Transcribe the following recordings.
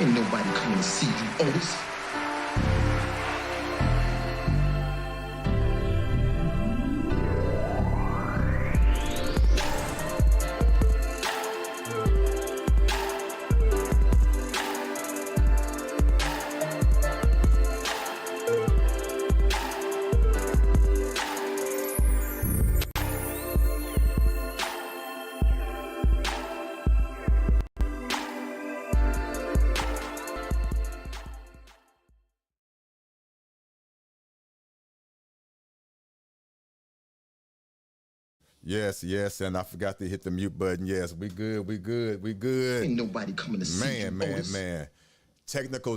Ain't nobody coming to see you, Otis. Yes, and I forgot to hit the mute button. Yes, we good. Ain't nobody coming to see you, Otis. Man. Technical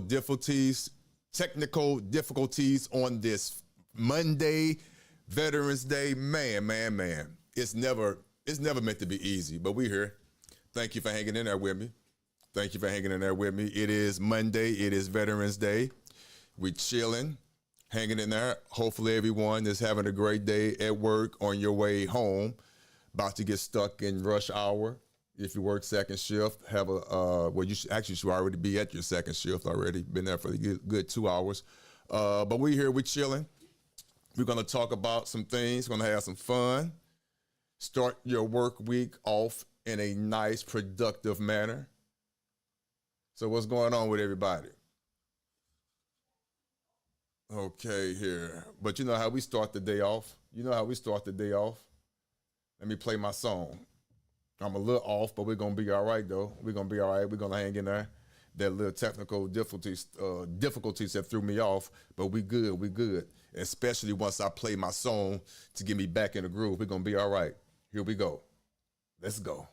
difficulties on this Monday, Veterans Day. Man. It's never meant to be easy, but we here. Thank you for hanging in there with me. It is Monday. It is Veterans Day. We chilling, hanging in there. Hopefully everyone is having a great day at work, on your way home, about to get stuck in rush hour. If you work second shift, have you should already be at your second shift already. Been there for a good 2 hours. But we here, we chilling. We're gonna talk about some things, gonna have some fun. Start your work week off in a nice, productive manner. So what's going on with everybody? Okay, here. But you know how we start the day off? Let me play my song. I'm a little off, but we're gonna be all right though. We're gonna be all right. We're gonna hang in there. That little technical difficulties that threw me off, but we good. We good. Especially once I play my song to get me back in the groove. We're gonna be all right. Here we go. Let's go.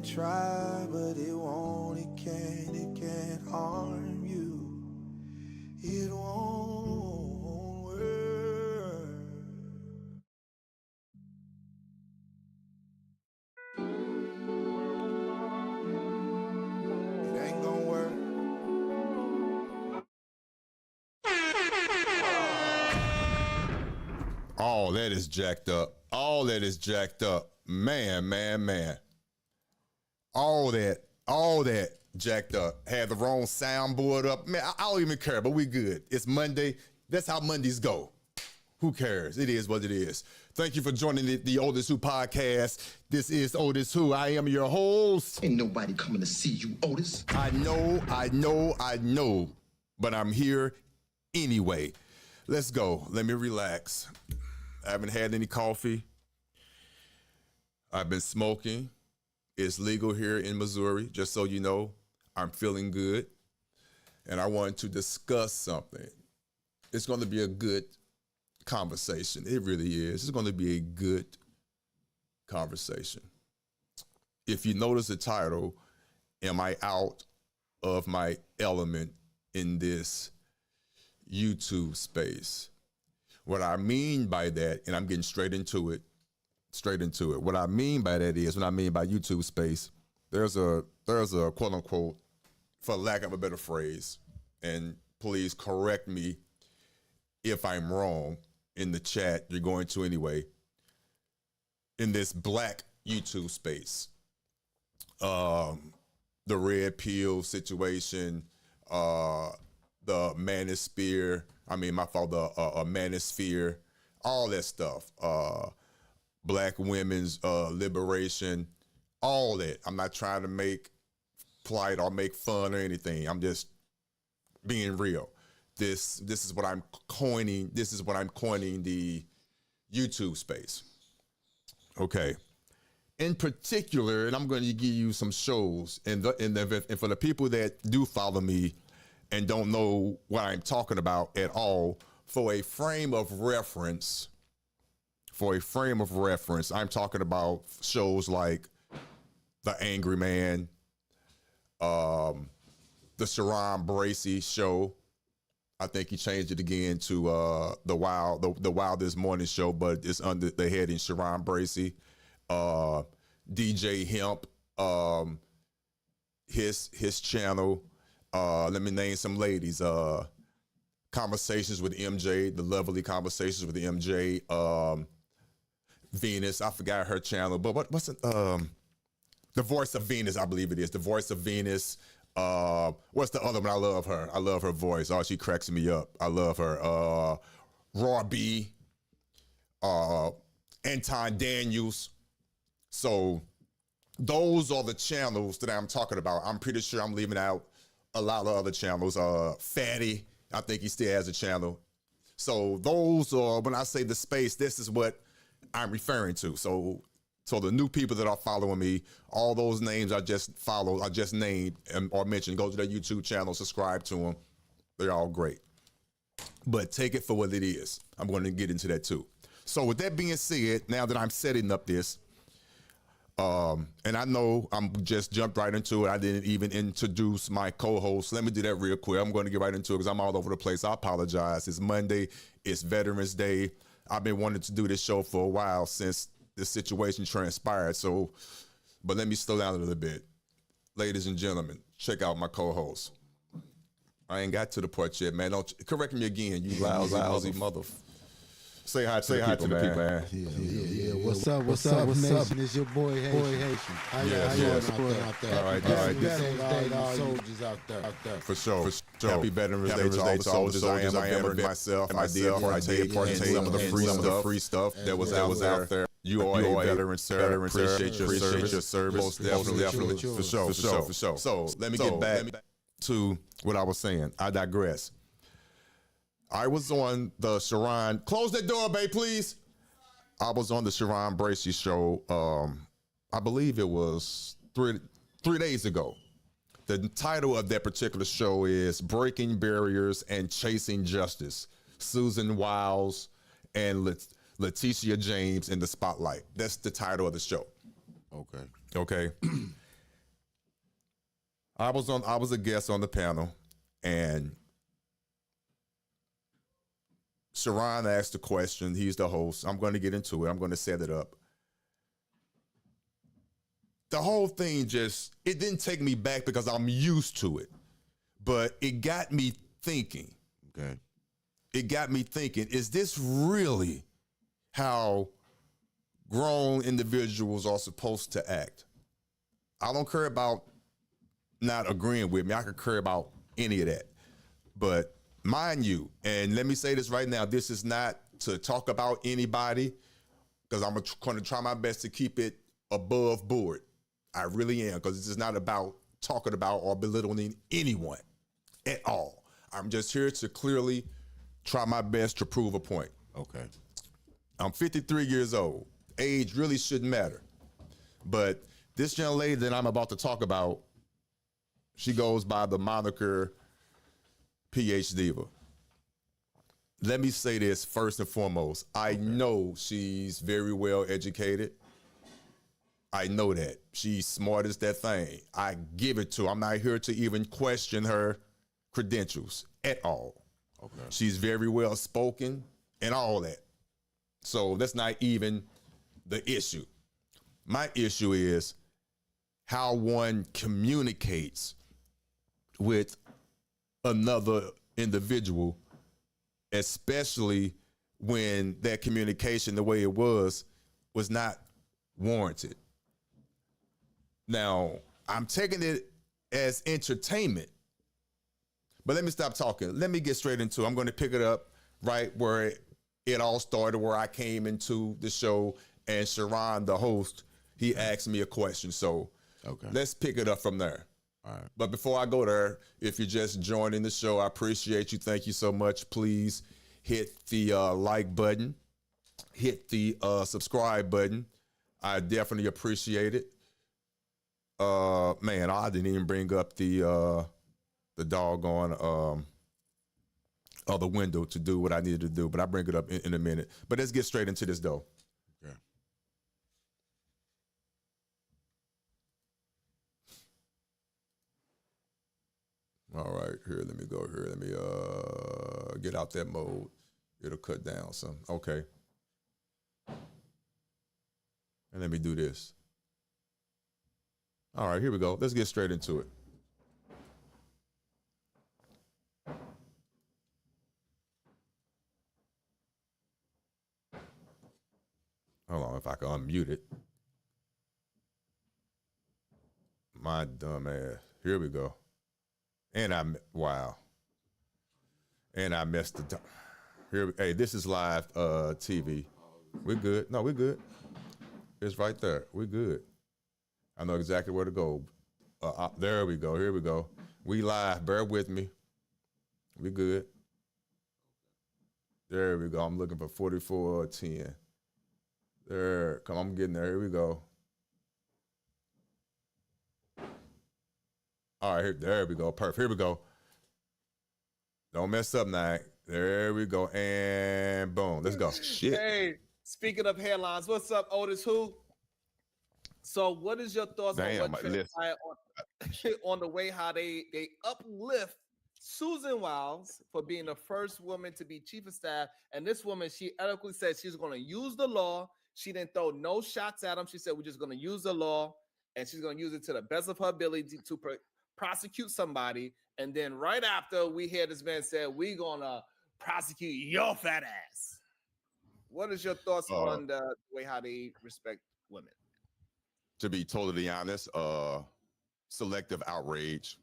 Try, but it won't, it can't harm you. It won't work. It ain't gonna work. All that is jacked up. All that is jacked up. Man. All that jacked up. Had the wrong soundboard up. Man, I don't even care, but we good. It's Monday. That's how Mondays go. Who cares? It is what it is. Thank you for joining the OtisWho podcast. This is OtisWho. I am your host. Ain't nobody coming to see you, Otis. I know, but I'm here anyway. Let's go. Let me relax. I haven't had any coffee. I've been smoking. It's legal here in Missouri, just so you know. I'm feeling good, and I want to discuss something. It's going to be a good conversation. It really is. It's going to be a good conversation. If you notice the title, am I out of my element in this YouTube space? What I mean by that, and I'm getting straight into it. What I mean by that is, when I mean by YouTube space, there's a quote unquote, for lack of a better phrase, and please correct me if I'm wrong in the chat, you're going to anyway, in this black YouTube space. The red pill situation, the manosphere, manosphere, all that stuff. Black women's liberation, all that. I'm not trying to make plight or make fun or anything. I'm just being real. This is what I'm coining. This is what I'm coining the YouTube space. Okay. In particular, and I'm going to give you some shows, and for the people that do follow me and don't know what I'm talking about at all, for a frame of reference, I'm talking about shows like The Angry Man, the Sharon Bracey show. I think he changed it again to the Wildest Morning Show, but it's under the heading Sharon Bracey. DJ Hemp, his channel. Let me name some ladies. Conversations with MJ, the lovely Conversations with MJ. Venus, I forgot her channel, but what's it? The Voice of Venus, I believe it is. The Voice of Venus. What's the other one? I love her. I love her voice. Oh, she cracks me up. I love her. Raw B. Anton Daniels. So those are the channels that I'm talking about. I'm pretty sure I'm leaving out a lot of other channels. Fatty, I think he still has a channel. So those are, when I say the space, this is what I'm referring to. So So the new people that are following me, all those names I just followed, I just named or mentioned, go to their YouTube channel, subscribe to them. They're all great. But take it for what it is. I'm going to get into that too. So with that being said, now that I'm setting up this, and I know I'm just jumped right into it. I didn't even introduce my co-host. Let me do that real quick. I'm going to get right into it because I'm all over the place. I apologize. It's Monday. It's Veterans Day. I've been wanting to do this show for a while since this situation transpired. So, but let me slow down a little bit. Ladies and gentlemen, check out my co-host. I ain't got to the part yet, man. Don't correct me again, you lousy mother. Say hi to the people, man. Yeah. What's up, nation? It's your boy Haitian. How you doing out there? All right. Veterans Day to all you soldiers out there. For sure. Happy Veterans Day to all the soldiers. I am a veteran myself. I did partake in some of the free stuff that was out there. You are a veteran, sir. Appreciate your service. Most definitely. For sure. So let me get back to what I was saying. I digress. I was on the Sharon. Close that door, babe, please. I was on the Sharon Bracey show. I believe it was three days ago. The title of that particular show is "Breaking Barriers and Chasing Justice." Susan Wiles and Letitia James in the spotlight. That's the title of the show. Okay. I was a guest on the panel, and Sharon asked the question. He's the host. I'm going to get into it. I'm going to set it up. The whole thing it didn't take me back because I'm used to it, but it got me thinking. Okay. It got me thinking, is this really how grown individuals are supposed to act? I don't care about not agreeing with me. I could care about any of that. But mind you, and let me say this right now, this is not to talk about anybody, because I'm going to try my best to keep it above board. I really am, because this is not about talking about or belittling anyone at all. I'm just here to clearly try my best to prove a point. Okay. I'm 53 years old. Age really shouldn't matter. But this young lady that I'm about to talk about, she goes by the moniker PH Diva. Let me say this first and foremost. I know she's very well educated. I know that. She's smart as that thing. I give it to her. I'm not here to even question her credentials at all. Okay. She's very well spoken and all that. So that's not even the issue. My issue is how one communicates with another individual, especially when that communication, the way it was not warranted. Now, I'm taking it as entertainment, but let me stop talking. Let me get straight into it. I'm going to pick it up right where it all started, where I came into the show, and Sharon, the host, he asked me a question. So let's pick it up from there. All right. But before I go there, if you're just joining the show, I appreciate you. Thank you so much. Please hit the like button, hit the subscribe button. I definitely appreciate it. Man, I didn't even bring up the doggone other window to do what I needed to do, but I'll bring it up in a minute. But let's get straight into this though. Okay. All right, here, let me go here. Let me get out that mode. It'll cut down some. Okay. And let me do this. All right, here we go. Let's get straight into it. Hold on, if I can unmute it. My dumb ass. Here we go. And wow. And I messed the time. Hey, this is live TV. We good? No, we good. It's right there. We good. I know exactly where to go. There we go. Here we go. We live. Bear with me. We good. There we go. I'm looking for 4410. There, come on, I'm getting there. Here we go. All right, there we go. Perfect. Here we go. Don't mess up now. There we go. And boom. Let's go. Shit. Hey, speaking of headlines, what's up, OtisWho? So, what is your thoughts on what transpired on the way how they uplift Susan Wiles for being the first woman to be chief of staff? And this woman, she eloquently said she's going to use the law. She didn't throw no shots at him. She said, we're just going to use the law, and she's going to use it to the best of her ability to prosecute somebody. And then right after, we hear this man say, we're going to prosecute your fat ass. What is your thoughts on the way how they respect women? To be totally honest, selective outrage.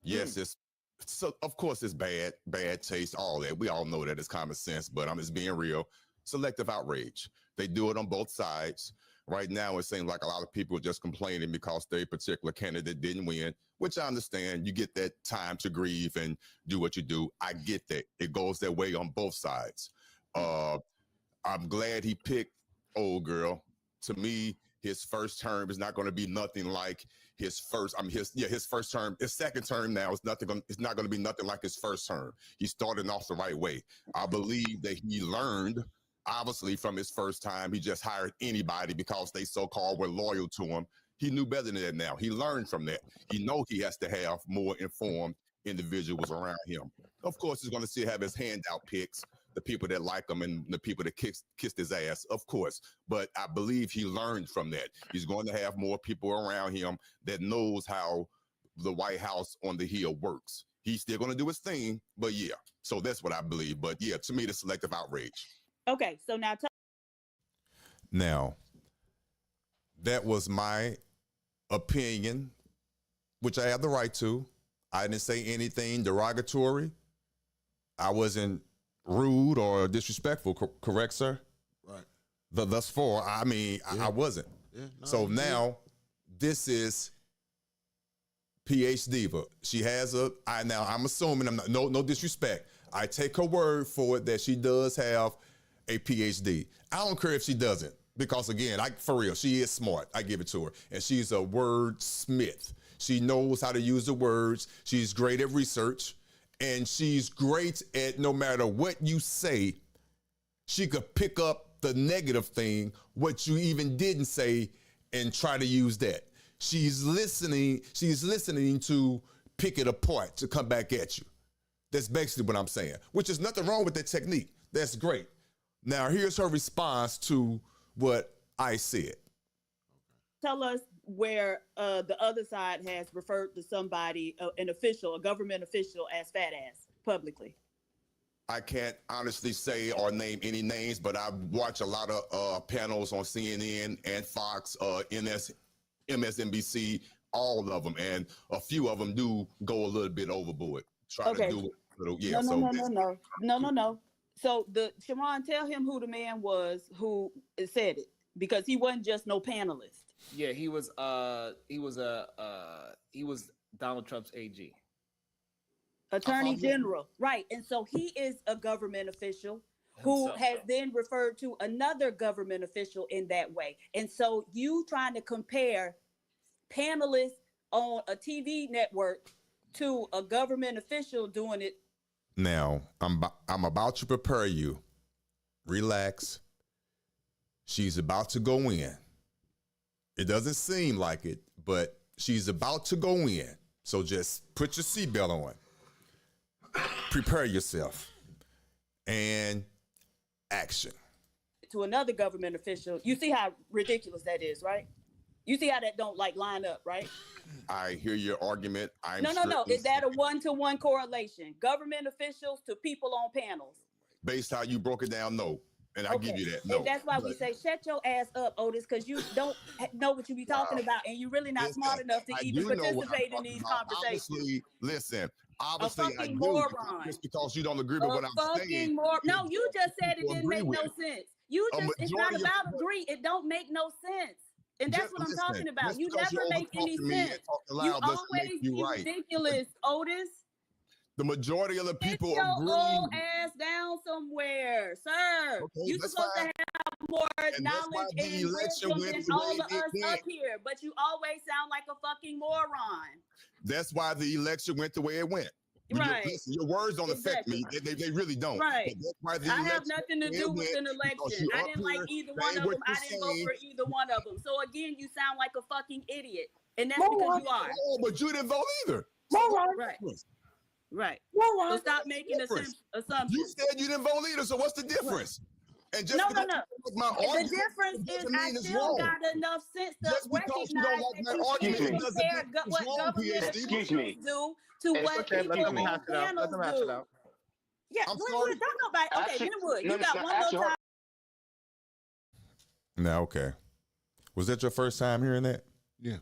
Yes, it's so of course it's bad taste, all that. We all know that it's common sense, but I'm just being real. Selective outrage. They do it on both sides. Right now, it seems like a lot of people are just complaining because their particular candidate didn't win, which I understand. You get that time to grieve and do what you do. I get that. It goes that way on both sides. I'm glad he picked old girl. To me, his first term is not going to be nothing like his first. His first term. His second term now is not going to be nothing like his first term. He's starting off the right way. I believe that he learned, obviously, from his first time. He just hired anybody because they so-called were loyal to him. He knew better than that now. He learned from that. He knows he has to have more informed individuals around him. Of course, he's going to have his handout picks, the people that like him and the people that kissed his ass, of course. But I believe he learned from that. He's going to have more people around him that knows how the White House on the Hill works. He's still going to do his thing, but yeah. So that's what I believe. But yeah, to me, the selective outrage. Okay, so now Now, that was my opinion, which I have the right to. I didn't say anything derogatory. I wasn't rude or disrespectful, correct, sir? Right. Thus far, I mean, I wasn't. Yeah, no, so now, this is PH Diva. She has I'm assuming, no disrespect. I take her word for it that she does have a PhD. I don't care if she doesn't, because again, for real, she is smart. I give it to her. And she's a wordsmith. She knows how to use the words. She's great at research. And she's great at, no matter what you say, she could pick up the negative thing, what you even didn't say, and try to use that. She's listening to pick it apart to come back at you. That's basically what I'm saying, which is nothing wrong with that technique. That's great. Now, here's her response to what I said. tell us where the other side has referred to somebody, an official, a government official, as fat ass publicly. I can't honestly say or name any names, but I watch a lot of panels on CNN and Fox, MSNBC, all of them, and a few of them do go a little bit overboard. Try to do a little, yeah. No. So Sharon, tell him who the man was who said it, because he wasn't just no panelist. Yeah, he was Donald Trump's AG. Attorney General, right. And so he is a government official who has then referred to another government official in that way. And so you trying to compare panelists on a TV network to a government official doing it. Now, I'm about to prepare you. Relax. She's about to go in. It doesn't seem like it, but she's about to go in. So just put your seatbelt on. Prepare yourself. And action. To another government official. You see how ridiculous that is, right? You see how that don't line up, right? I hear your argument. No. Is that a one-to-one correlation? Government officials to people on panels. Based how you broke it down, no. And I give you that. No. And that's why we say, shut your ass up, Otis, because you don't know what you be talking about, and you're really not smart enough to even participate in these conversations. Obviously, I do. Moron. Just because you don't agree with what I'm saying. No, you just said it didn't make no sense. It's not about agree. It don't make no sense. And that's what I'm talking about. You never make any sense. You always be ridiculous, Otis. The majority of the people agree. Sit your agree. old ass down somewhere, sir. Okay, you're supposed to have more knowledge and wisdom than all of us up here, but you always sound like a fucking moron. That's why the election went the way it went. Right. Your words don't affect me. They really don't. Right. I have nothing to do with an election. I didn't like either one of them. I didn't vote for either one of them. So again, you sound like a fucking idiot. And that's because you are. Oh, but you didn't vote either. Right. Right. So stop making assumptions. You said you didn't vote either. So what's the difference? And just no. The difference is I still got enough sense to recognize that you can't compare what government officials do to what people on panels do. Yeah, Glenwood, don't nobody. Okay, Glenwood, you got one more time. Now, okay. Was that your first time hearing that? Yeah.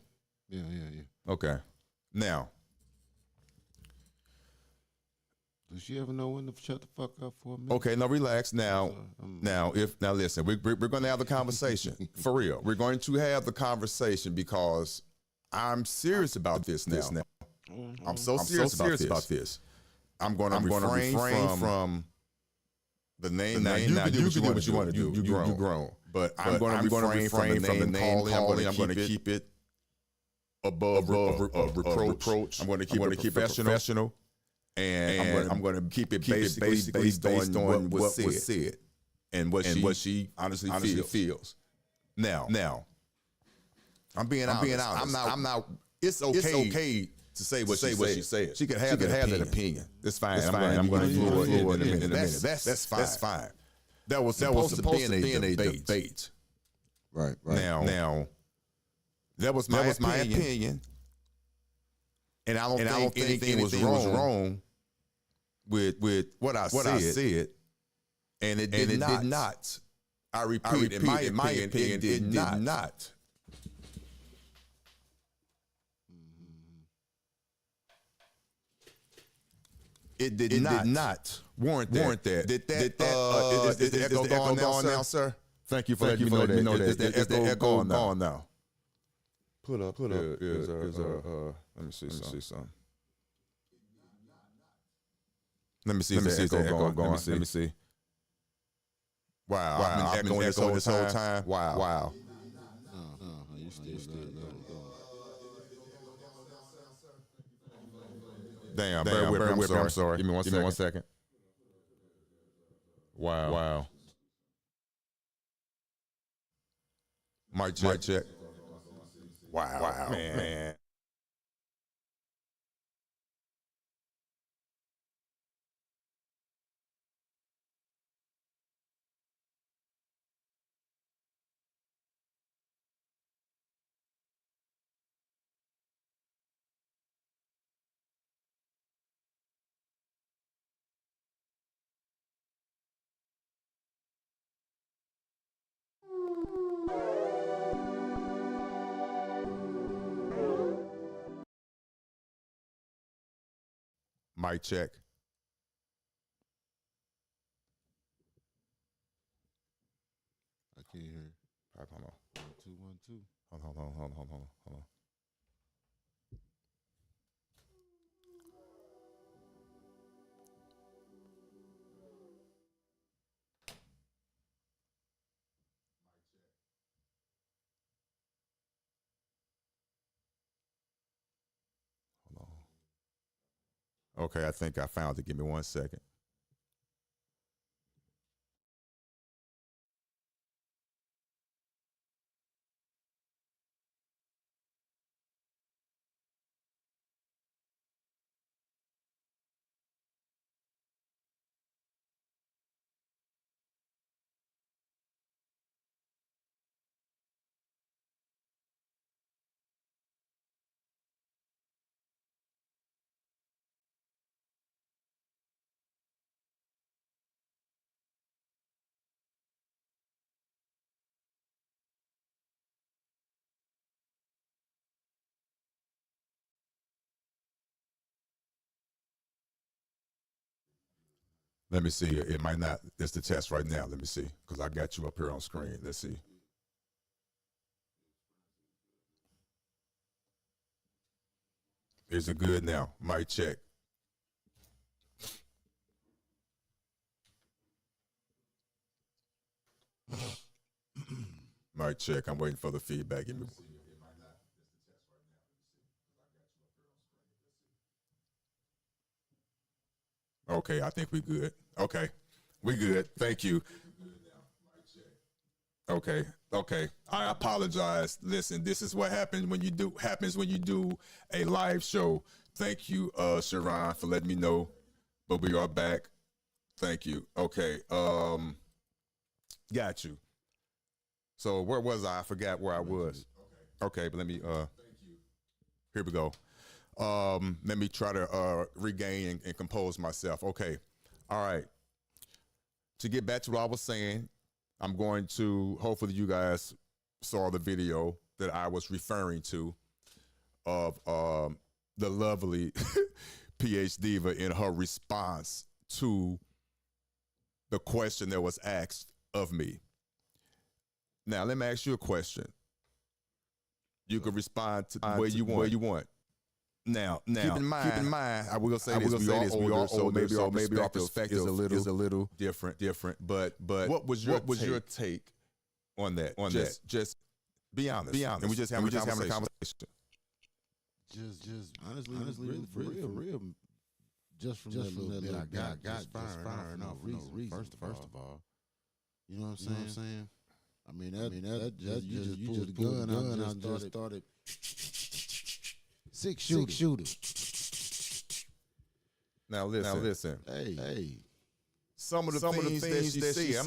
Okay. Now. Does she ever know when to shut the fuck up for a minute? Okay, now relax. Now listen, we're going to have the conversation. For real. We're going to have the conversation because I'm serious about this now. I'm so serious about this. I'm going to refrain from the name. Now, you can do what you want to do. You grown. But I'm going to refrain from the name calling. I'm going to keep it above reproach. I'm going to keep it professional. And I'm going to keep it basically based on what was said and what she honestly feels. Now, I'm being honest. I'm not. It's okay to say what she said. She can have that opinion. It's fine. I'm going to do it in a minute. That's fine. That was supposed to be in a debate. Right. Now, that was my opinion. And I don't think anything was wrong with what I said. And it did not. I repeat, in my opinion, it did not. It did not warrant that. Is the echo gone now, sir? Thank you for letting me know that. Is the echo gone now? Put up. Let me see something. Let me see if the echo gone. Let me see. Wow. I've been echoing this whole time. Wow. You still. Damn, bear with me. I'm sorry. Give me one second. Wow. Mic check. Wow, man. Mic check. I can't hear. Hold on. 1 2 1 2. Hold on. Okay, I think I found it. Give me 1 second. Let me see. It might not. It's the test right now. Let me see. Because I got you up here on screen. Let's see. Is it good now? Mic check. Mic check. I'm waiting for the feedback. Give me. Okay, I think we good. Okay, we good. Thank you. Okay. I apologize. Listen, this is what happens when you do a live show. Thank you, Sharon, for letting me know. But we are back. Thank you. Okay. Got you. So where was I? I forgot where I was. Okay, but let me here we go. Let me try to regain and compose myself. Okay. All right. To get back to what I was saying, I'm going to, hopefully you guys saw the video that I was referring to of the lovely PH Diva in her response to the question that was asked of me. Now, let me ask you a question. You can respond to where you want. Now, keep in mind, I will say this, we are older, so maybe our perspective is a little different. But what was your take on that? Just be honest. And we just having a conversation. Just honestly, for real. Just from that little bit I got just firing off reason. First of all, you know what I'm saying? I mean that you just pulled the gun out and just started. Six shooter. Now listen. Hey. Some of the things that you see. I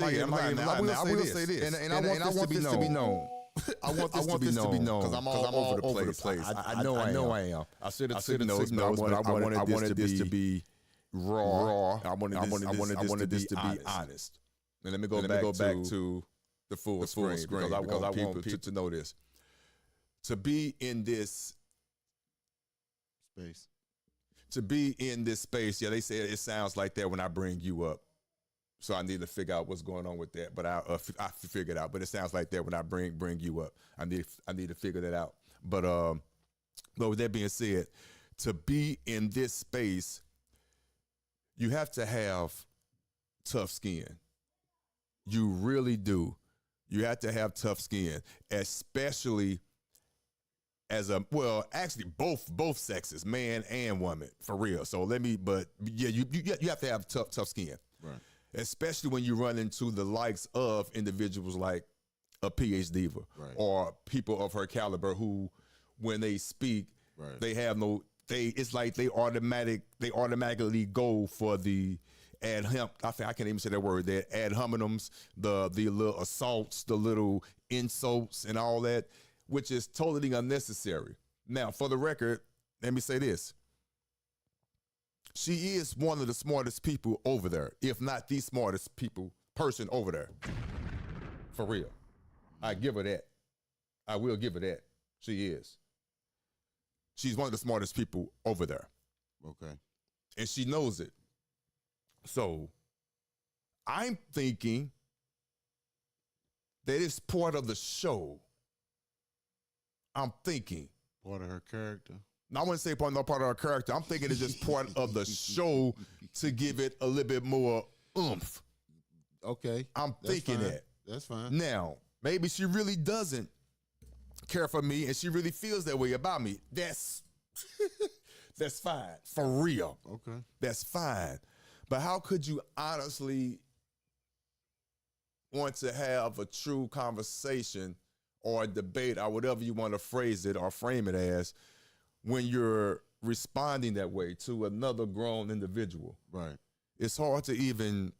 will say this, and I want this to be known. I want this to be known because I'm all over the place. I know I am. I should have took notes, but I wanted this to be raw. I wanted this to be honest. And let me go back to the full screen because I want people to know this. To be in this space. To be in this space, yeah, they say it sounds like that when I bring you up. So I need to figure out what's going on with that, but I figured it out. But it sounds like that when I bring you up. I need to figure that out. But with that being said, to be in this space, you have to have tough skin. You really do. You have to have tough skin, especially actually both sexes, man and woman, for real. So you have to have tough skin. Right. Especially when you run into the likes of individuals like a PH Diva, right, or people of her caliber who, when they speak, right, it's like they automatically go for the I can't even say that word, the ad hominems, the little assaults, the little insults and all that, which is totally unnecessary. Now, for the record, let me say this. She is one of the smartest people over there, if not the smartest person over there. For real. I give her that. I will give her that. She is. She's one of the smartest people over there. Okay. And she knows it. So I'm thinking that it's part of the show. I'm thinking. Part of her character? I wouldn't say part of her character. I'm thinking it's just part of the show to give it a little bit more oomph. Okay. I'm thinking fine. that. That's fine. Now, maybe she really doesn't care for me and she really feels that way about me. That's fine. For real. Okay. That's fine. But how could you honestly want to have a true conversation or a debate or whatever you want to phrase it or frame it as when you're responding that way to another grown individual? Right. It's hard to even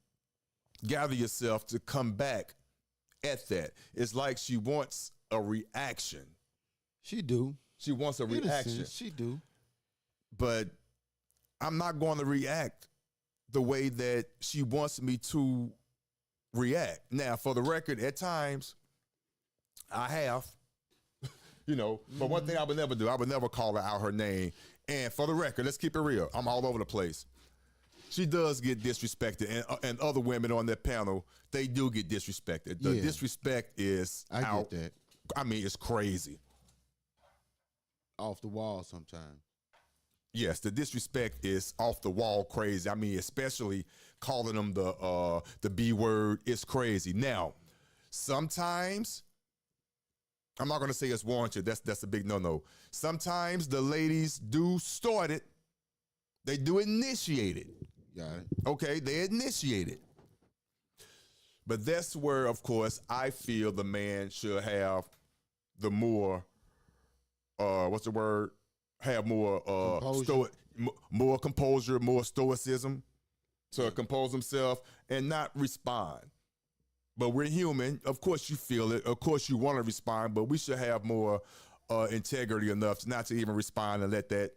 gather yourself to come back at that. It's like she wants a reaction. She do. She wants a reaction. She do. But I'm not going to react the way that she wants me to react. Now, for the record, at times, I have, but one thing I would never do, I would never call her out her name. And for the record, let's keep it real. I'm all over the place. She does get disrespected, and other women on that panel, they do get disrespected. The disrespect is out. Get that. I mean, it's crazy. Off the wall sometimes. Yes, the disrespect is off the wall crazy. I mean, especially calling them the B word is crazy. Now, sometimes I'm not going to say it's warranted. That's a big no-no. Sometimes the ladies do start it. They do initiate it. Got it. Okay, they initiate it. But that's where, of course, I feel the man should have the more, what's the word? Have more more composure, more stoicism to compose himself and not respond. But we're human. Of course you feel it. Of course you want to respond, but we should have more integrity enough not to even respond and let that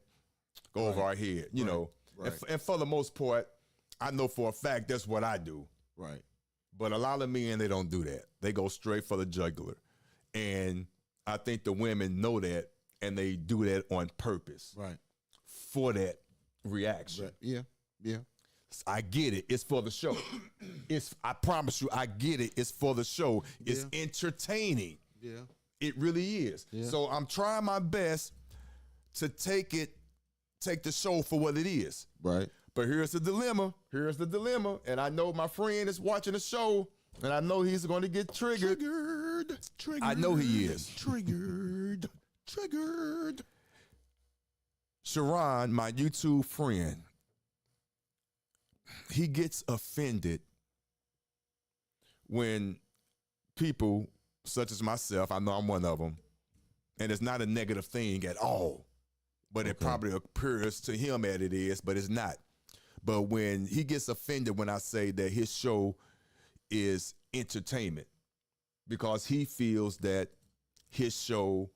go over our head, you know. Right. And for the most part, I know for a fact that's what I do. Right. But a lot of men, they don't do that. They go straight for the jugular. And I think the women know that, and they do that on purpose. Right. For that reaction. Right. Yeah. Yeah. I get it. It's for the show. I promise you, I get it. It's for the show. It's entertaining. Yeah. It really is. Yeah. So I'm trying my best to take the show for what it is. Right. But here's the dilemma. And I know my friend is watching the show, and I know he's going to get triggered. I know he is. Triggered. Sharon, my YouTube friend, he gets offended when people such as myself, I know I'm one of them, and it's not a negative thing at all, but it probably appears to him that it is, but it's not. But when he gets offended when I say that his show is entertainment, because he feels that his show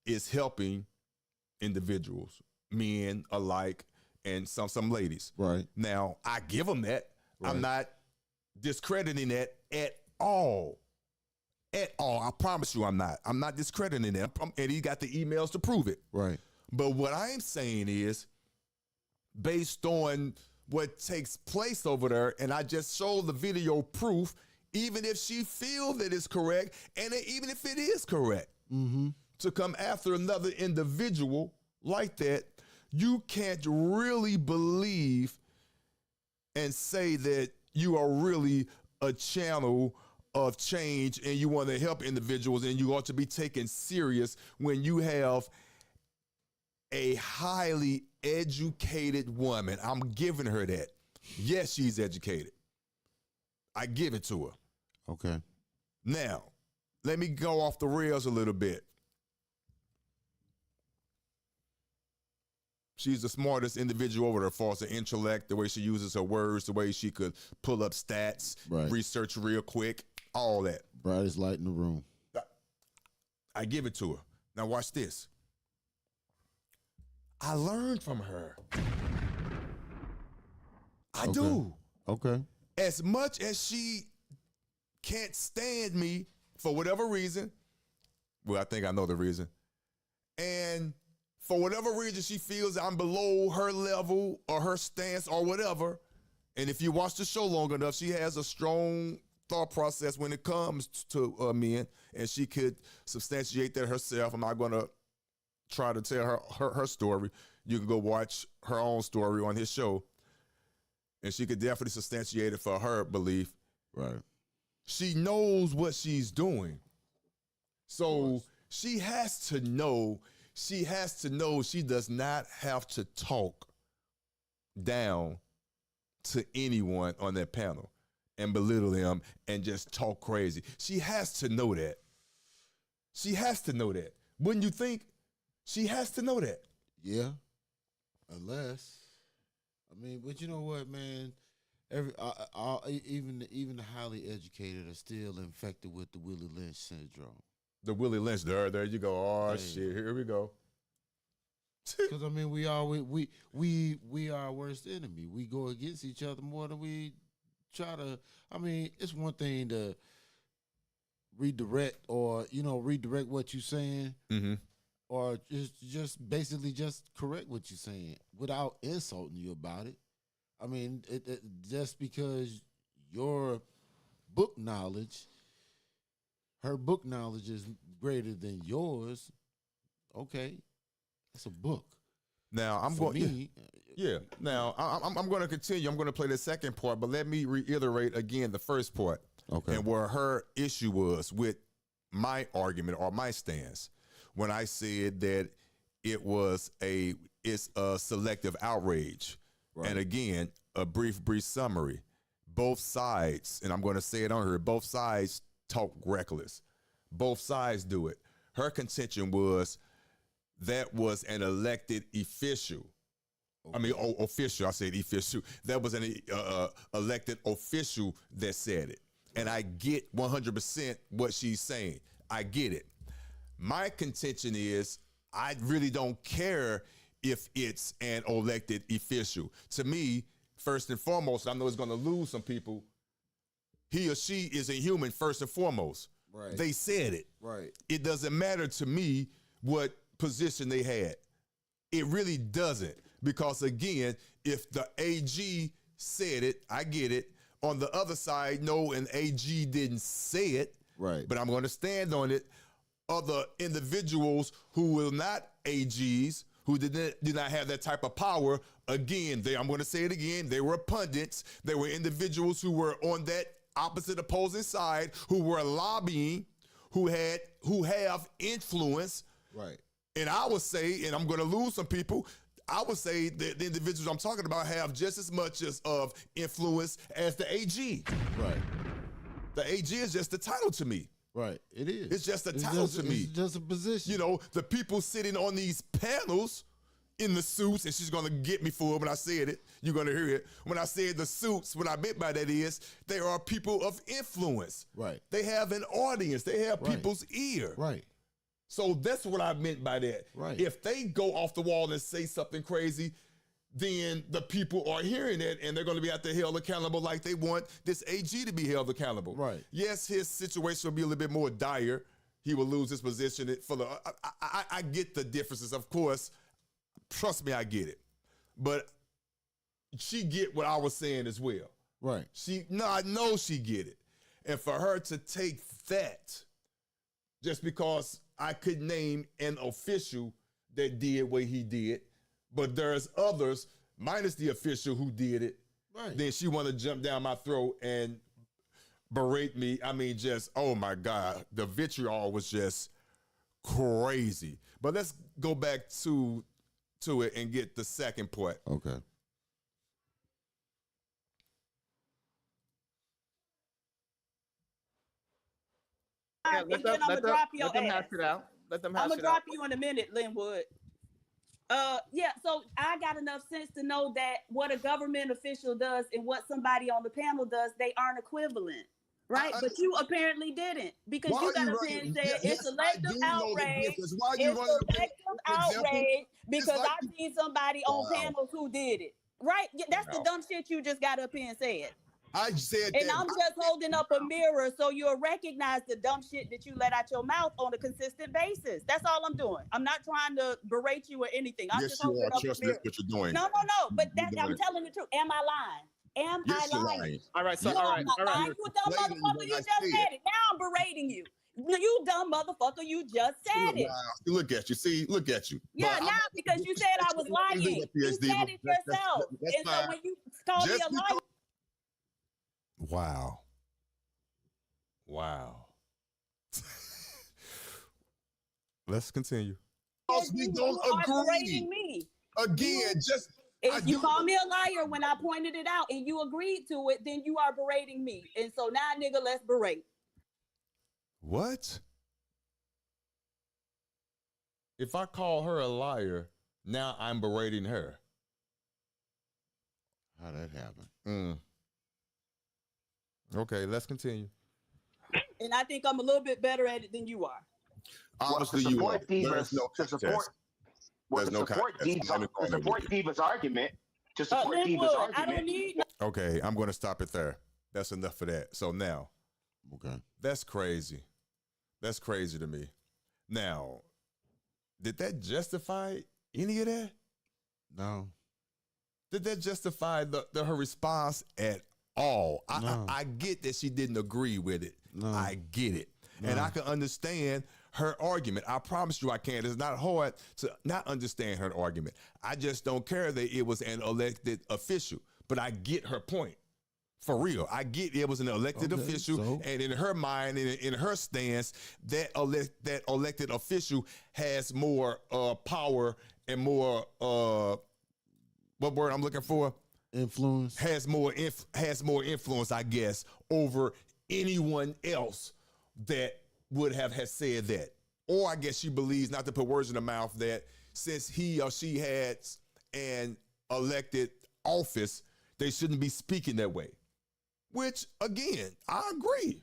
is helping individuals, men alike, and some ladies. Right. Now, I give him that. Right. I'm not discrediting that at all. At all. I promise you I'm not. I'm not discrediting that. And he got the emails to prove it. Right. But what I'm saying is, based on what takes place over there, and I just showed the video proof, even if she feels that it's correct, and even if it is correct, to come after another individual like that, you can't really believe and say that you are really a channel of change and you want to help individuals and you ought to be taken serious when you have a highly educated woman. I'm giving her that. Yes, she's educated. I give it to her. Okay. Now, let me go off the rails a little bit. She's the smartest individual over there as far as her intellect, the way she uses her words, the way she could pull up stats, research real quick, all that. Brightest light in the room. I give it to her. Now watch this. I learned from her. I do. Okay. As much as she can't stand me for whatever reason, well, I think I know the reason, and for whatever reason she feels I'm below her level or her stance or whatever, and if you watch the show long enough, she has a strong thought process when it comes to men, and she could substantiate that herself. I'm not going to try to tell her story. You can go watch her own story on his show, and she could definitely substantiate it for her belief. Right. She knows what she's doing. So she has to know she does not have to talk down to anyone on that panel and belittle them and just talk crazy. She has to know that. She has to know that. Wouldn't you think? She has to know that. Yeah. Unless, I mean, but you know what, man? Even the highly educated are still infected with the Willie Lynch syndrome. The Willie Lynch, there you go. Oh, shit, here we go. Because I mean, we are our worst enemy. We go against each other more than we try to. I mean, it's one thing to redirect or redirect what you're saying, or just basically just correct what you're saying without insulting you about it. I mean, just because your book knowledge, her book knowledge is greater than yours, okay, it's a book. Now I'm going. Yeah. Now I'm going to continue. I'm going to play the second part, but let me reiterate again the first part. Okay. And where her issue was with my argument or my stance when I said that it's a selective outrage. Right. And again, a brief summary. Both sides, and I'm going to say it on her, both sides talk reckless. Both sides do it. Her contention was that was an elected official. Okay. I mean, official. I said official. That was an elected official that said it. And I get 100% what she's saying. I get it. My contention is I really don't care if it's an elected official. To me, first and foremost, I know it's going to lose some people. He or she is a human first and foremost. Right. They said it. Right. It doesn't matter to me what position they had. It really doesn't. Because again, if the AG said it, I get it. On the other side, no, an AG didn't say it. Right. But I'm going to stand on it. Other individuals who were not AGs, who did not have that type of power, again, I'm going to say it again, they were pundits. They were individuals who were on that opposite opposing side, who were lobbying, who have influence. Right. And I would say, and I'm going to lose some people, I would say that the individuals I'm talking about have just as much of influence as the AG. Right. The AG is just a title to me. Right, it is. It's just a title to me. It's just a position. You know, the people sitting on these panels in the suits, and she's going to get me for it when I said it. You're going to hear it. When I said the suits, what I meant by that is they are people of influence. Right. They have an audience. They have people's ear. Right. So that's what I meant by that. Right. If they go off the wall and say something crazy, then the people are hearing it and they're going to be out there held accountable like they want this AG to be held accountable. Right. Yes, his situation will be a little bit more dire. He will lose his position. I get the differences, of course. Trust me, I get it. But she get what I was saying as well. Right. I know she get it. And for her to take that, just because I could name an official that did what he did, but there's others, minus the official who did it, right, then she want to jump down my throat and berate me. I mean, just, oh my God, the vitriol was just crazy. But let's go back to it and get the second part. Okay. Yeah, let them hash it out. I'm gonna drop you in a minute, Linwood. Yeah, so I got enough sense to know that what a government official does and what somebody on the panel does, they aren't equivalent, right? But you apparently didn't, because you got up here and said it's selective outrage. It's selective outrage because I seen somebody on panels who did it, right? That's the dumb shit you just got up here and said. I said and I'm just holding up a mirror so you'll recognize the dumb shit that you let out your mouth on a consistent basis. That's all I'm doing. I'm not trying to berate you or anything. I'm just holding up a mirror. What you're doing. No. But I'm telling the truth. Am I lying? Am I lying? All right. So, no, all right. I'm not lying. You dumb motherfucker. You just said it. Now I'm berating you. You dumb motherfucker. You just said it. Look at you. See, look at you. Yeah, now because you said I was lying. You said it yourself. And so when you call me a liar. Wow. Let's continue. We don't agree. Me. Again, if you call me a liar when I pointed it out and you agreed to it, then you are berating me. And so now, nigga, let's berate. What? If I call her a liar, now I'm berating her. How'd that happen? Okay, let's continue. And I think I'm a little bit better at it than you are. Honestly, you are. There's no to support Diva's argument. To support Diva's argument. I don't need. Okay, I'm going to stop it there. That's enough for that. So now, okay, that's crazy. That's crazy to me. Now, did that justify any of that? No. Did that justify her response at all? No. I get that she didn't agree with it. No. I get it. No. And I can understand her argument. I promise you I can. It's not hard to not understand her argument. I just don't care that it was an elected official. But I get her point. For real. I get it was an elected official, and in her mind, in her stance, that elected official has more power and more what word I'm looking for? Influence. Has more influence, I guess, over anyone else that would have said that. Or I guess she believes, not to put words in the mouth, that since he or she had an elected office, they shouldn't be speaking that way. Which, again, I agree.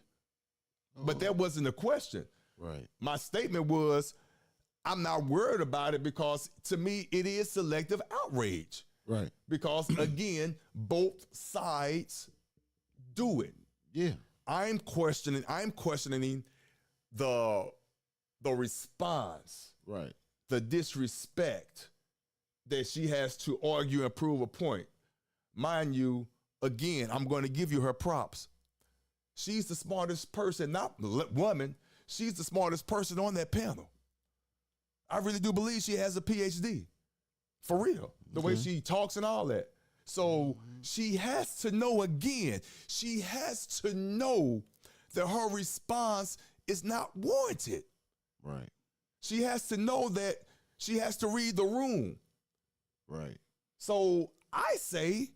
But that wasn't the question. Right. My statement was, I'm not worried about it because, to me, it is selective outrage. Right. Because, again, both sides do it. Yeah. I'm questioning the response. Right. The disrespect that she has to argue and prove a point. Mind you, again, I'm going to give you her props. She's the smartest person, not woman. She's the smartest person on that panel. I really do believe she has a PhD. For real. The way she talks and all that. So she has to know, again, she has to know that her response is not warranted. Right. She has to know that she has to read the room. Right. So I say,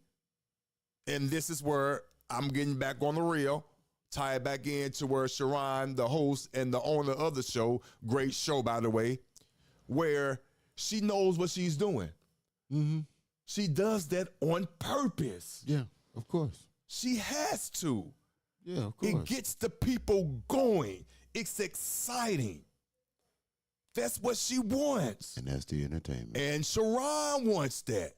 and this is where I'm getting back on the reel, tie it back into where Sharon, the host and the owner of the show, great show, by the way, where she knows what she's doing. Mm-hmm. She does that on purpose. Yeah, of course. She has to. Yeah, of course. It gets the people going. It's exciting. That's what she wants. And that's the entertainment. And Sharon wants that.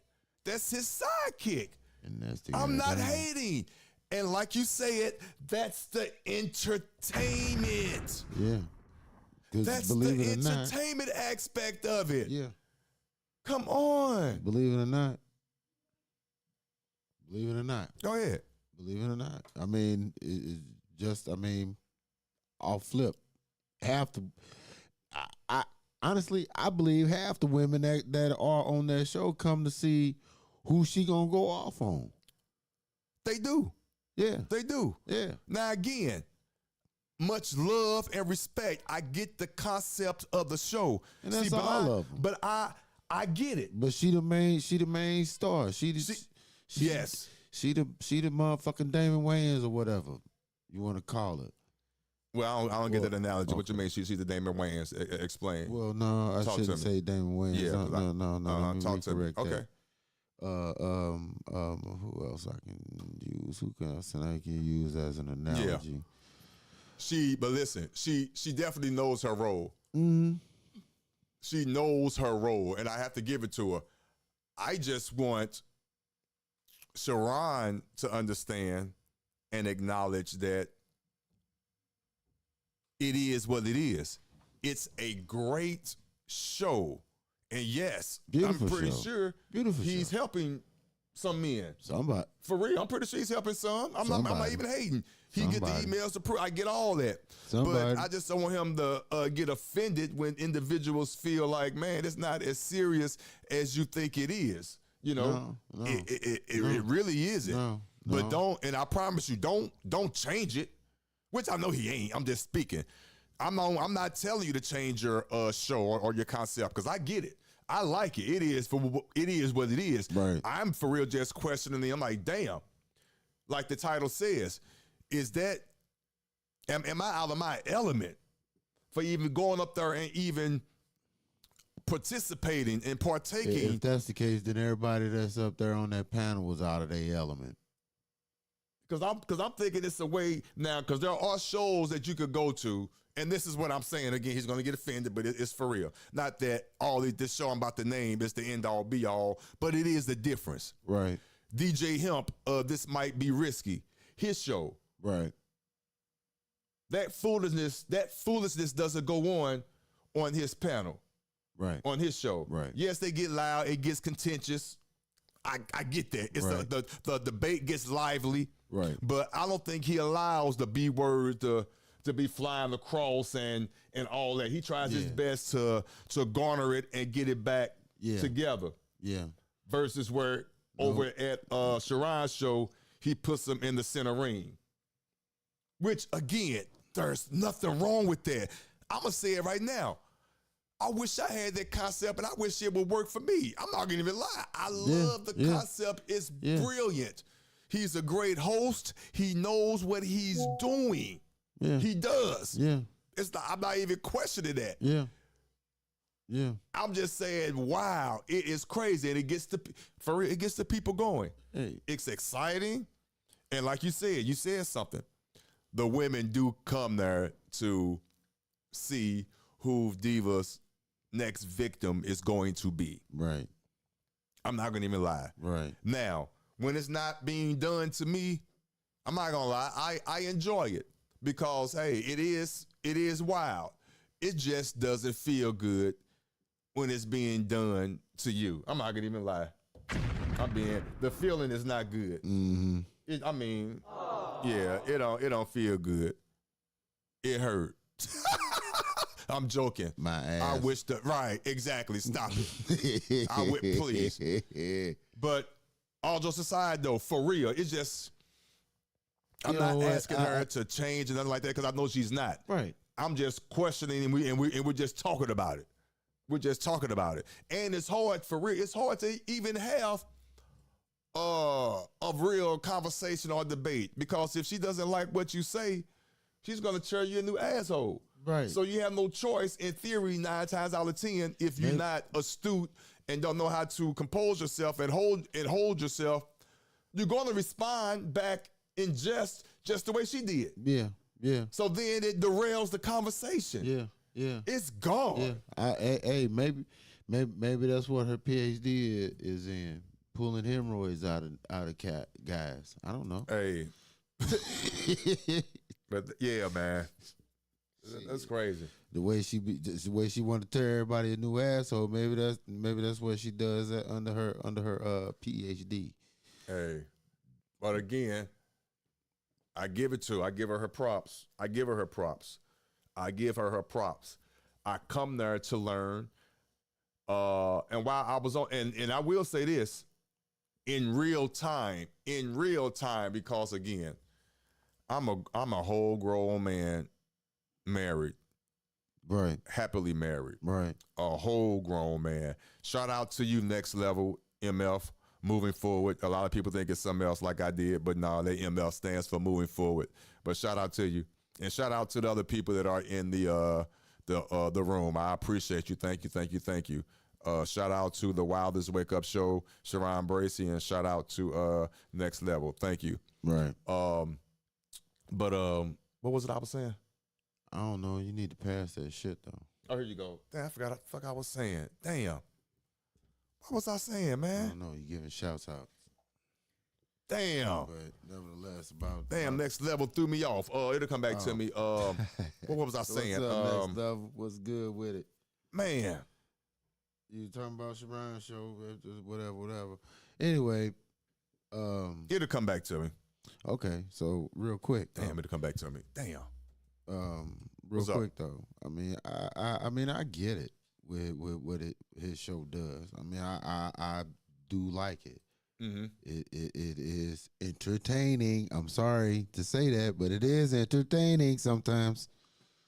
That's his sidekick. And that's the I'm not hating. And like you said, that's the entertainment. Yeah. That's the entertainment aspect of it. Yeah. Come on. Believe it or not. Believe it or not. Go ahead. Believe it or not. I mean, it's just, I'll flip. I honestly, I believe half the women that are on that show come to see who she gonna go off on. They do. Yeah. They do. Yeah. Now again, much love and respect. I get the concept of the show. And that's all of them. But I get it. But she the main star. Yes. She the motherfucking Damon Wayans or whatever you want to call it. Well, I don't get that analogy. Okay. What you mean? She's the Damon Wayans. Explain. Well, no, I shouldn't say Damon Wayans. Yeah, no. Let me talk to me. Okay. Who else I can use? Who else I can use as an analogy? Yeah. But listen, she definitely knows her role. Mm-hmm. She knows her role, and I have to give it to her. I just want Sharon to understand and acknowledge that it is what it is. It's a great show. And yes, beautiful I'm pretty show. sure he's helping some men. Somebody. For real, I'm pretty sure he's helping some. I'm not even hating. He get the emails to prove. I get all that. But I just don't want him to get offended when individuals feel like, man, it's not as serious as you think it is. You know, it really isn't. No. But don't, and I promise you, don't change it. Which I know he ain't. I'm just speaking. I'm not telling you to change your show or your concept because I get it. I like it. It is what it is. Right. I'm for real just questioning it. I'm like, damn. Like the title says, is that am I out of my element for even going up there and even participating and partaking? If that's the case, then everybody that's up there on that panel was out of their element. Because I'm thinking it's a way now, because there are shows that you could go to, and this is what I'm saying. Again, he's going to get offended, but it's for real. Not that this show I'm about to name is the end all be all, but it is the difference. Right. DJ Hemp, This Might Be Risky, his show. Right. That foolishness doesn't go on his panel. Right. On his show. Right. Yes, they get loud, it gets contentious. I get that. It's right. the debate gets lively. Right. But I don't think he allows the B word to be flying across and all that. He tries his best to garner it and get it back together. Yeah. Versus where over at Sharon's show, he puts them in the center ring. Which, again, there's nothing wrong with that. I'm going to say it right now. I wish I had that concept, and I wish it would work for me. I'm not going to even lie. I love the concept. It's brilliant. He's a great host. He knows what he's doing. Yeah. He does. Yeah. I'm not even questioning that. Yeah. Yeah. I'm just saying, wow, it is crazy. And it gets the people going. Hey. It's exciting. And like you said something. The women do come there to see who Diva's next victim is going to be. Right. I'm not going to even lie. Right. Now, when it's not being done to me, I'm not going to lie. I enjoy it because, hey, it is wild. It just doesn't feel good when it's being done to you. I'm not going to even lie. The feeling is not good. Mm-hmm. It don't feel good. It hurt. I'm joking. My ass. I wish right, exactly. Stop it. Please. But all jokes aside, though, for real, it's just, I'm not asking her to change and nothing like that because I know she's not. Right. I'm just questioning and we're just talking about it. We're just talking about it. And it's hard for real. It's hard to even have a real conversation or debate because if she doesn't like what you say, she's going to turn you a new asshole. Right. So you have no choice in theory 9 times out of 10 if you're not astute and don't know how to compose yourself and hold yourself, you're going to respond back in just the way she did. Yeah. Yeah. So then it derails the conversation. Yeah. Yeah. It's gone. Yeah. Maybe that's what her PhD is in. Pulling hemorrhoids out of guys. I don't know. Hey. But yeah, man. That's crazy. The way she wanted to tear everybody a new asshole. Maybe that's what she does under her PhD. Hey, but again, I give her props. I give her her props. I come there to learn. And while I was on, and I will say this, in real time, because again, I'm a whole grown man. Married. Right. Happily married. Right. A whole grown man. Shout out to you, Next Level, MF, moving forward. A lot of people think it's something else like I did, but no, the MF stands for moving forward. But shout out to you. And shout out to the other people that are in the room. I appreciate you. Thank you. Shout out to the Wildest Wake Up Show, Sharon Bracey, and shout out to Next Level. Thank you. Right. But what was it I was saying? I don't know. You need to pass that shit, though. Oh, here you go. Damn, I forgot what the fuck I was saying. Damn. What was I saying, man? I don't know. You giving shouts out. Damn. But nevertheless, Next Level threw me off. It'll come back to me. What was I saying? Next Level was good with it. Man. You talking about Sharon's show, whatever. Anyway. It'll come back to me. Okay, so real quick. Damn, it'll come back to me. Damn. Real quick though, I mean, I get it with what his show does. I mean, I do like it. Mm-hmm. It is entertaining. I'm sorry to say that, but it is entertaining sometimes.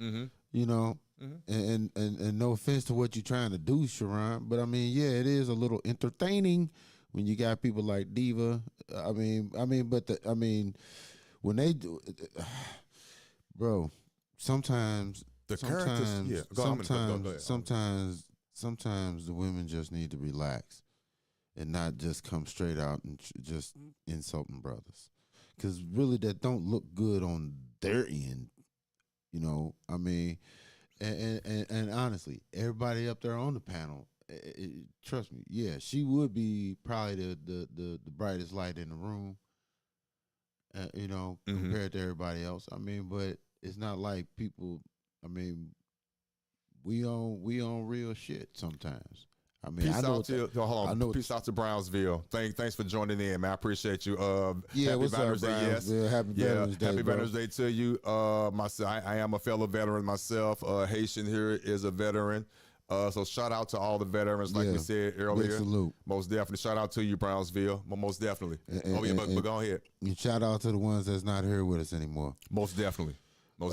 Mm-hmm. You know, mm-hmm. and no offense to what you're trying to do, Sharon, but I mean, yeah, it is a little entertaining when you got people like Diva. I mean, when they do, bro. Sometimes the women just need to relax and not just come straight out and just insulting brothers, because really that don't look good on their end. You know, I mean, and honestly, everybody up there on the panel, trust me, yeah, she would be probably the brightest light in the room. You know, mm-hmm. compared to everybody else. I mean, but it's not like people. I mean, we on real shit sometimes. I mean, peace out to Brownsville. Thanks for joining in, man. I appreciate you. Happy Veterans Day. Yes, Happy Veterans Day. Happy Veterans Day to you. Myself, I am a fellow veteran myself. Haitian here is a veteran. So shout out to all the veterans, like we said earlier. Big salute. Most definitely. Shout out to you, Brownsville. Most definitely. But go ahead. And shout out to the ones that's not here with us anymore. Most definitely. But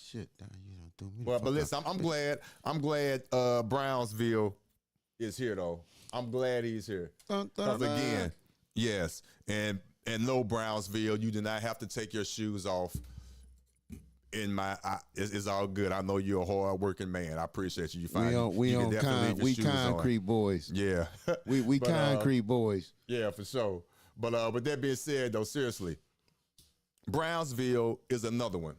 shit, you know, threw me. But listen, I'm glad Brownsville is here though. I'm glad he's here. Because again, yes, and no, Brownsville, you do not have to take your shoes off. It's all good. I know you're a hard working man. I appreciate you. We concrete boys. Yeah, we concrete boys. Yeah, for sure. But with that being said, though, seriously, Brownsville is another one.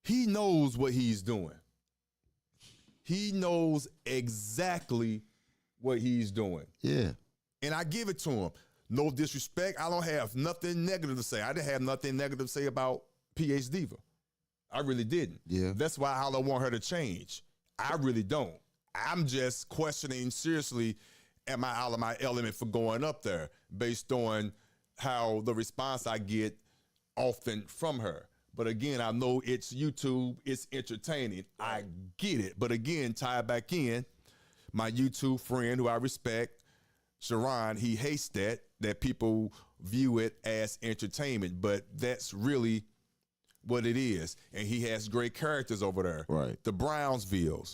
He knows what he's doing. He knows exactly what he's doing. Yeah. And I give it to him. No disrespect. I don't have nothing negative to say. I didn't have nothing negative to say about PH Diva. I really didn't. Yeah. That's why I don't want her to change. I really don't. I'm just questioning seriously, am I out of my element for going up there based on how the response I get often from her. But again, I know it's YouTube, it's entertaining. I get it. But again, tie back in, my YouTube friend who I respect, Sharon, he hates that people view it as entertainment, but that's really what it is. And he has great characters over there. Right. The Brownsville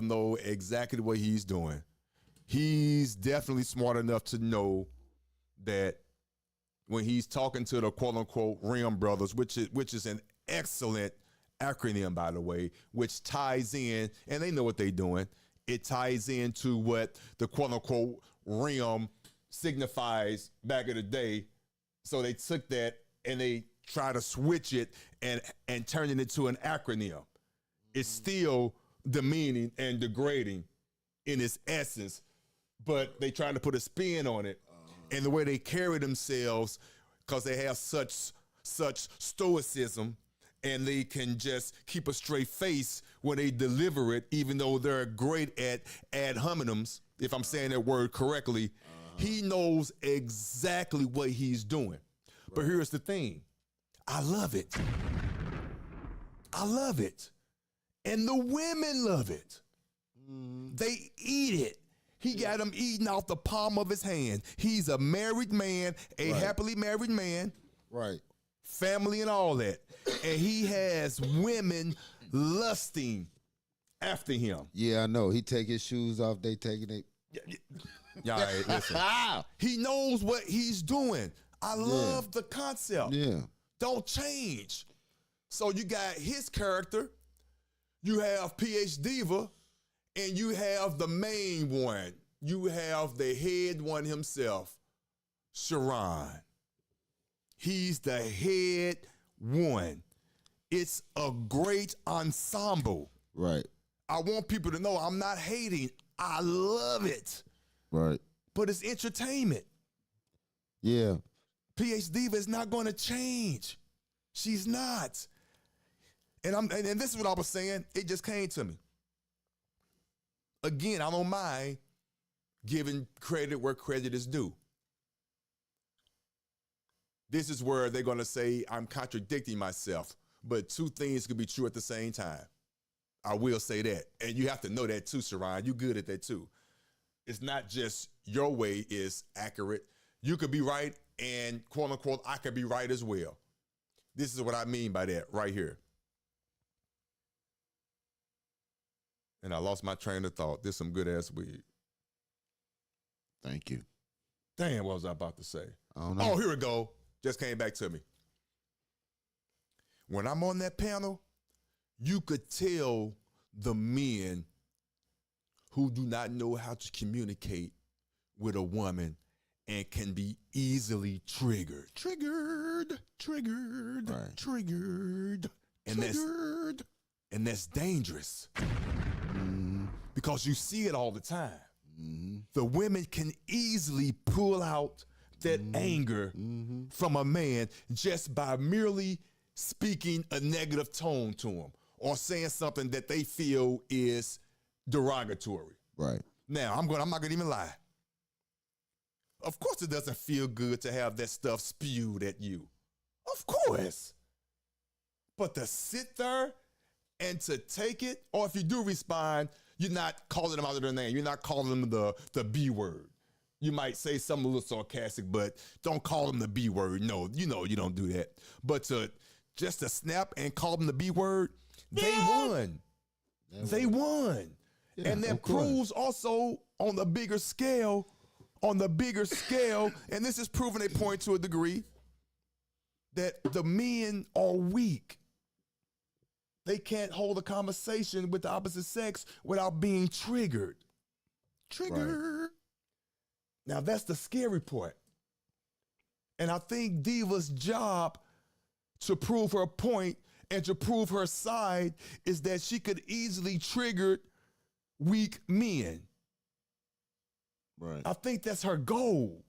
know exactly what he's doing. He's definitely smart enough to know that when he's talking to the quote unquote Rim Brothers, which is an excellent acronym, by the way, which ties in, and they know what they're doing. It ties into what the quote unquote Rim signifies back in the day. So they took that and they try to switch it and turn it into an acronym. It's still demeaning and degrading in its essence, but they try to put a spin on it. And the way they carry themselves, because they have such stoicism, and they can just keep a straight face when they deliver it, even though they're great at ad hominems, if I'm saying that word correctly. He knows exactly what he's doing. Right. But here's the thing. I love it. And the women love it. They eat it. He got them eating off the palm of his hand. He's a married man, happily married man. Right. Family and all that. And he has women lusting after him. Yeah, I know. He take his shoes off, they taking it. Y'all, hey, listen. He knows what he's doing. I love the concept. Yeah. Don't change. So you got his character, you have PH Diva, and you have the main one. You have the head one himself, Sharon. He's the head one. It's a great ensemble. Right. I want people to know I'm not hating. I love it. Right. But it's entertainment. Yeah. PH Diva is not going to change. She's not. And this is what I was saying. It just came to me. Again, I don't mind giving credit where credit is due. This is where they're going to say I'm contradicting myself, but two things could be true at the same time. I will say that. And you have to know that too, Sharon. You're good at that too. It's not just your way is accurate. You could be right and quote unquote, I could be right as well. This is what I mean by that right here. And I lost my train of thought. This is some good ass weed. Thank you. Damn, what was I about to say? I don't know. Oh, here we go. Just came back to me. When I'm on that panel, you could tell the men who do not know how to communicate with a woman and can be easily triggered. Triggered. Right. And that's dangerous. Because you see it all the time. The women can easily pull out that anger from a man just by merely speaking a negative tone to him or saying something that they feel is derogatory. Right. Now, I'm not gonna even lie. Of course it doesn't feel good to have that stuff spewed at you. Of course. But to sit there And to take it, or if you do respond, you're not calling them out of their name. You're not calling them the B word. You might say something a little sarcastic, but don't call them the B word. No, you don't do that. But to snap and call them the B word, they won. They won. Yeah, and that proves also on the bigger scale, and this is proving a point to a degree, that the men are weak. They can't hold a conversation with the opposite sex without being triggered. Right. Now, that's the scary part. And I think Diva's job to prove her point and to prove her side is that she could easily trigger weak men. Right. I think that's her goal.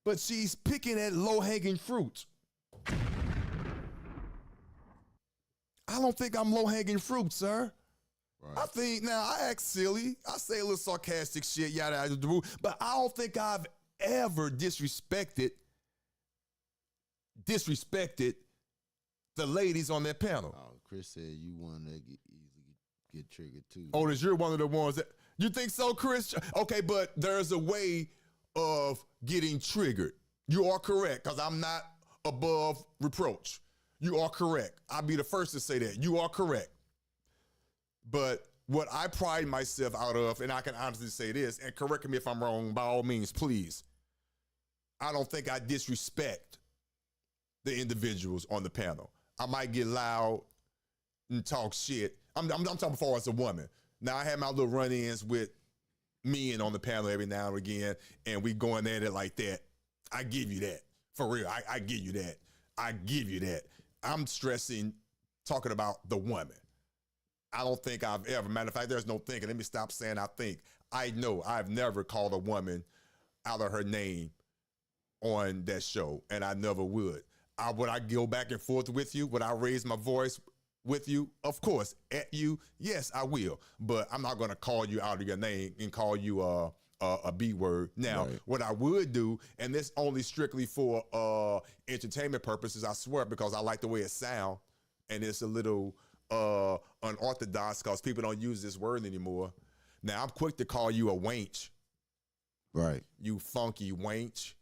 But she's picking at low-hanging fruit. I don't think I'm low-hanging fruit, sir. Right. I think, now, I act silly. I say a little sarcastic shit, yada, yada, but I don't think I've ever disrespected the ladies on that panel. Oh, Chris said you want to easily get triggered, too. Otis, you're one of the ones that, you think so, Chris? Okay, but there's a way of getting triggered. You are correct, because I'm not above reproach. You are correct. I'll be the first to say that. You are correct. But what I pride myself out of, and I can honestly say this, and correct me if I'm wrong, by all means, please. I don't think I disrespect the individuals on the panel. I might get loud and talk shit. I'm talking before as a woman. Now, I have my little run-ins with men on the panel every now and again, and we going at it like that. I give you that. For real, I give you that. I give you that. I'm stressing talking about the woman. I don't think I've ever, matter of fact, there's no thinking. Let me stop saying I think. I know I've never called a woman out of her name on that show, and I never would. Would I go back and forth with you? Would I raise my voice with you? Of course. At you? Yes, I will. But I'm not going to call you out of your name and call you a B word. Now, right. What I would do, and this only strictly for entertainment purposes, I swear, because I like the way it sounds, and it's a little unorthodox because people don't use this word anymore. Now, I'm quick to call you a wench. Right. You funky wench.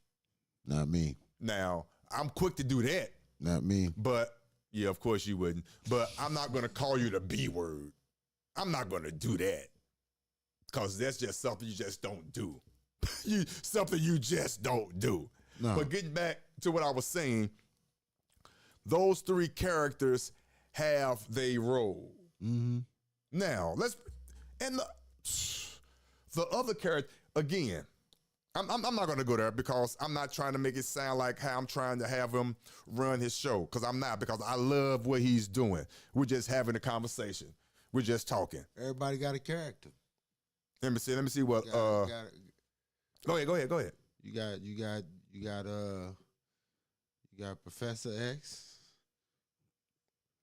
Not me. Now, I'm quick to do that. Not me. But, yeah, of course you wouldn't. But I'm not going to call you the B word. I'm not going to do that. Because that's just something you just don't do. Something you just don't do. No. But getting back to what I was saying, those three characters have their role. Mm-hmm. Now, the other character, again, I'm not going to go there because I'm not trying to make it sound like how I'm trying to have him run his show, because I'm not, because I love what he's doing. We're just having a conversation. We're just talking. Everybody got a character. Let me see what, go ahead. You got Professor X.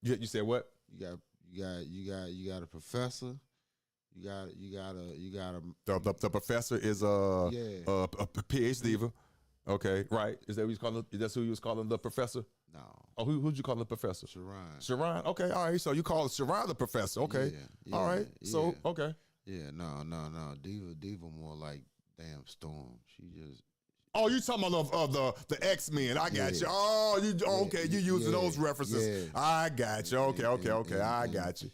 You said what? You got a professor. You got a. The professor is a PhD. Okay, right? Is that what he's calling? That's who he was calling the professor? No. Oh, who'd you call the professor? Sharon. Okay, all right. So you call Sharon the professor? Okay, all right. So okay. Yeah, no. Diva more like damn Storm. She just. Oh, you talking about the X-Men? I got you. Oh, you using those references? Yeah. I got you. Okay. I got you.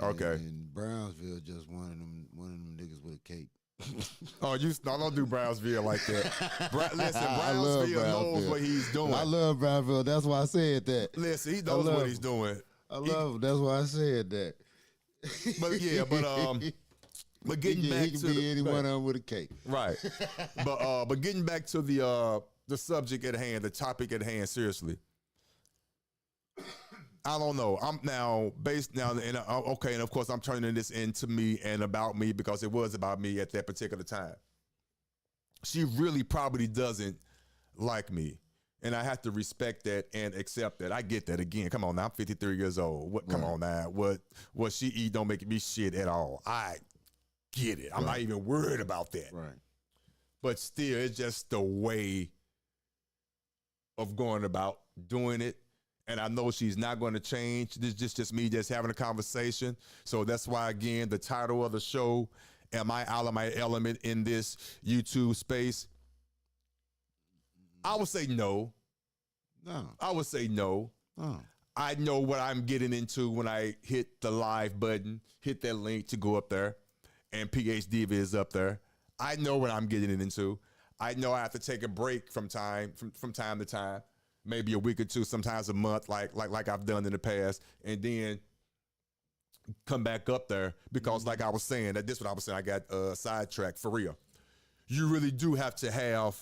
Okay. And Brownsville just one of them niggas with a cape. Oh, don't do Brownsville like that. Listen, Brownsville knows what he's doing. I love Brownsville. That's why I said that. Listen, he knows what he's doing. I love him. That's why I said that. But getting back to be anyone with a cape, right? But getting back to the subject at hand, the topic at hand. Seriously, I don't know. I'm now based now, and okay, and of course I'm turning this into me and about me because it was about me at that particular time. She really probably doesn't like me, and I have to respect that and accept that. I get that. Again, come on now, I'm 53 years old. What? Come on now, what she eat don't make me shit at all. I get it. I'm not even worried about that. Right. But still, it's just the way of going about doing it. And I know she's not going to change. This is just me just having a conversation. So that's why, again, the title of the show, am I out of my element in this YouTube space? I would say no. No. I would say no. Oh. I know what I'm getting into when I hit the live button, hit that link to go up there, and PH Diva is up there. I know what I'm getting into. I know I have to take a break from time to time, maybe a week or two, sometimes a month, like I've done in the past, and then come back up there because, like I was saying, this is what I was saying. I got sidetracked for real. You really do have to have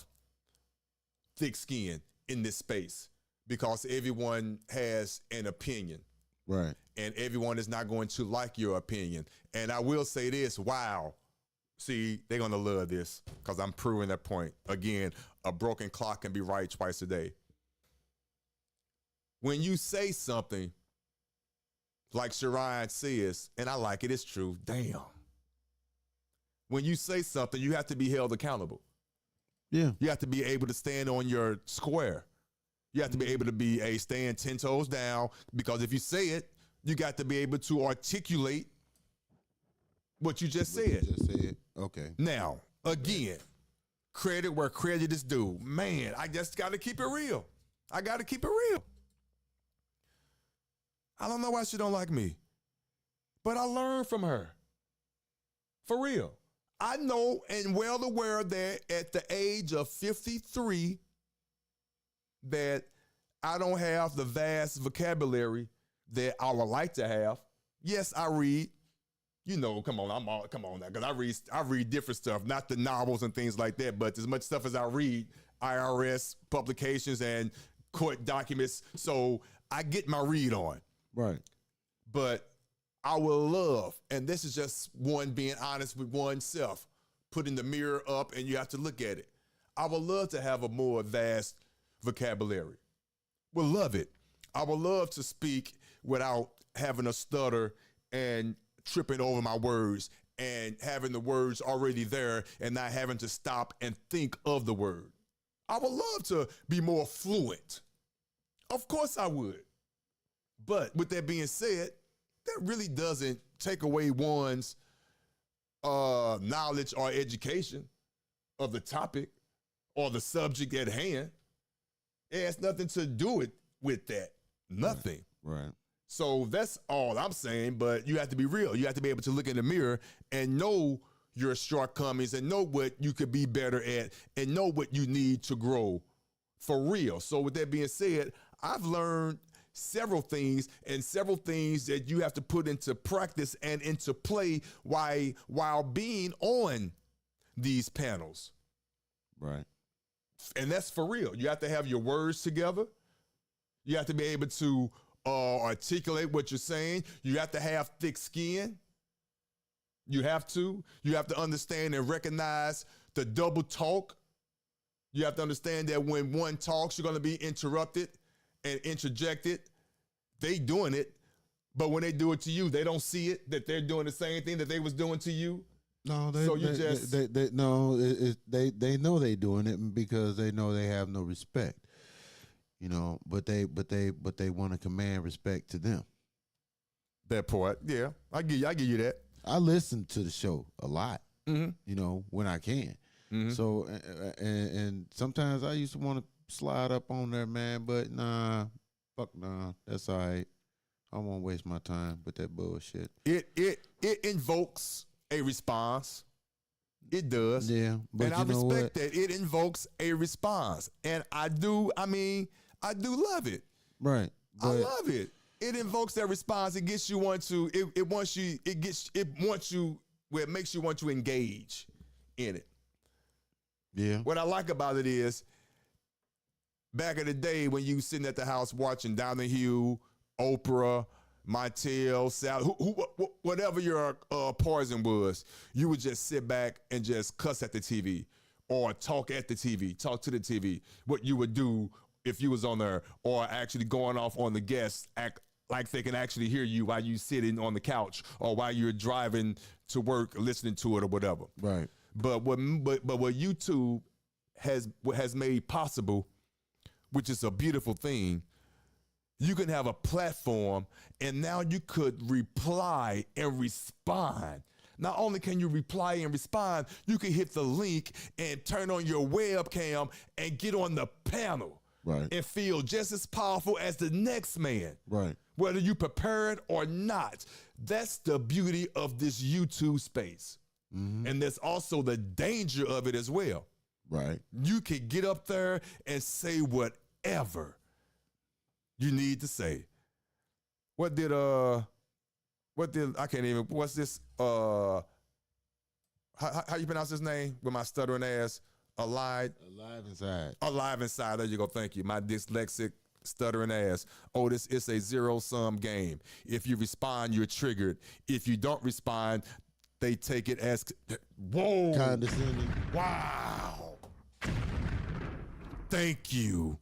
thick skin in this space because everyone has an opinion. Right. And everyone is not going to like your opinion. And I will say this, wow. See, they're going to love this because I'm proving that point. Again, a broken clock can be right twice a day. When you say something, like Sharon says, and I like it, it's true, damn. When you say something, you have to be held accountable. Yeah. You have to be able to stand on your square. You have to be able to stand 10 toes down because if you say it, you got to be able to articulate what you just said. Okay. Now, again, credit where credit is due. Man, I just got to keep it real. I got to keep it real. I don't know why she don't like me, but I learned from her. For real. I know and well aware that at the age of 53, that I don't have the vast vocabulary that I would like to have. Yes, I read. You know, come on now, because I read different stuff, not the novels and things like that, but as much stuff as I read, IRS publications and court documents, so I get my read on. Right. But I will love, and this is just one being honest with oneself, putting the mirror up and you have to look at it. I would love to have a more vast vocabulary. Would love it. I would love to speak without having a stutter and tripping over my words and having the words already there and not having to stop and think of the word. I would love to be more fluent. Of course I would. But with that being said, that really doesn't take away one's knowledge or education of the topic or the subject at hand. It has nothing to do with that. Nothing. Right. So that's all I'm saying, but you have to be real. You have to be able to look in the mirror and know your shortcomings and know what you could be better at and know what you need to grow for real. So with that being said, I've learned several things that you have to put into practice and into play while being on these panels. Right. And that's for real. You have to have your words together. You have to be able to articulate what you're saying. You have to have thick skin. You have to understand and recognize the double talk. You have to understand that when one talks, you're going to be interrupted and interjected. They doing it, but when they do it to you, they don't see it, that they're doing the same thing that they was doing to you. No, they know they doing it because they know they have no respect. You know, but they want to command respect to them. That part, yeah, I give you that. I listen to the show a lot, mm-hmm. you know, when I can. Mm-hmm. So and sometimes I used to want to slide up on there, man, but nah, that's all right. I won't waste my time with that bullshit. It invokes a response. It does. Yeah, but and I respect that it invokes a response, and I do love it. Right. I love it. It invokes that response. It gets you it makes you want to engage in it. Yeah. What I like about it is back in the day when you sitting at the house watching Donahue, Oprah, Montel, Sal, whatever your poison was, you would just sit back and just cuss at the TV or talk at the TV, talk to the TV. What you would do if you was on there, or actually going off on the guests, act like they can actually hear you while you sitting on the couch or while you're driving to work, listening to it or whatever. Right. But what YouTube has made possible, which is a beautiful thing, you can have a platform, and now you could reply and respond. Not only can you reply and respond, you can hit the link and turn on your webcam and get on the panel. Right. And feel just as powerful as the next man. Right. Whether you prepared or not. That's the beauty of this YouTube space. Mm-hmm. And there's also the danger of it as well. Right. You can get up there and say whatever you need to say. What's this, how you pronounce his name with my stuttering ass? Alive Inside. Alive Inside, there you go, thank you. My dyslexic, stuttering ass. Otis, it's a zero-sum game. If you respond, you're triggered. If you don't respond, they take it as, whoa. Condescending. Wow. Thank you.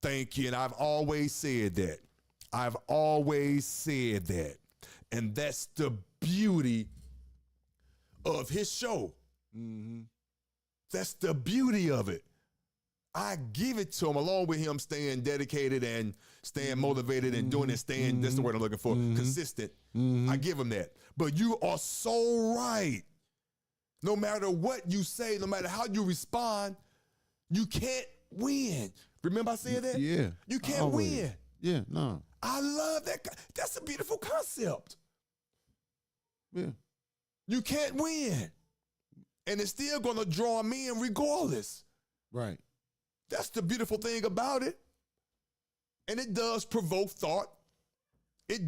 And I've always said that. And that's the beauty of his show. Mm-hmm. That's the beauty of it. I give it to him along with him staying dedicated and staying motivated and doing it, staying, that's the word I'm looking for, consistent. I give him that. But you are so right. No matter what you say, no matter how you respond, you can't win. Remember I said that? Yeah. You can't win. Yeah, no. I love that. That's a beautiful concept. Yeah. You can't win. And it's still going to draw me in regardless. Right. That's the beautiful thing about it. And it does provoke thought. It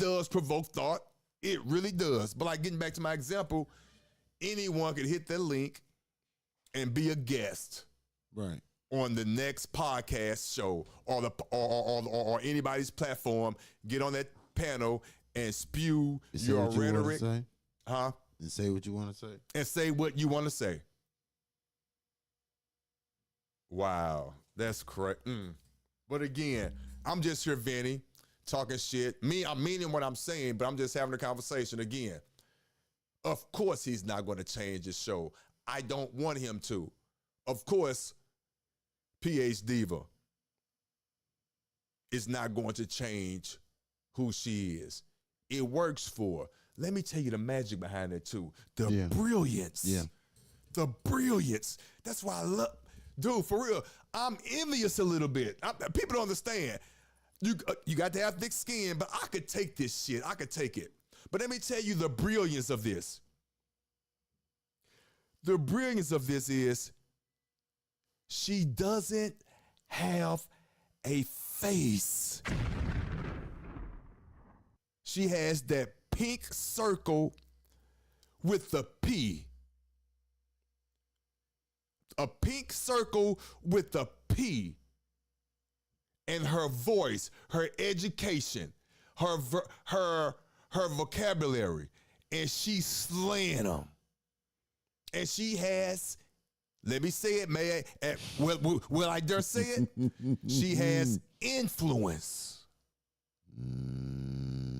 really does. But like getting back to my example, anyone could hit that link and be a guest. Right. On the next podcast show or anybody's platform, get on that panel and spew your rhetoric. Huh? And say what you want to say. And say what you want to say. Wow, that's correct. But again, I'm just here, Vinny, talking shit. I'm meaning what I'm saying, but I'm just having a conversation again. Of course he's not going to change his show. I don't want him to. Of course, PH Diva is not going to change who she is. It works for her. Let me tell you the magic behind it too. The brilliance. Yeah. The brilliance. That's why I love, dude, for real. I'm envious a little bit. People don't understand. You got to have thick skin, but I could take this shit. I could take it. But let me tell you the brilliance of this. The brilliance of this is she doesn't have a face. She has that pink circle with the P. A pink circle with the P. And her voice, her education, her vocabulary, and she's slaying them. And she has, let me say it, will I dare say it? She has influence.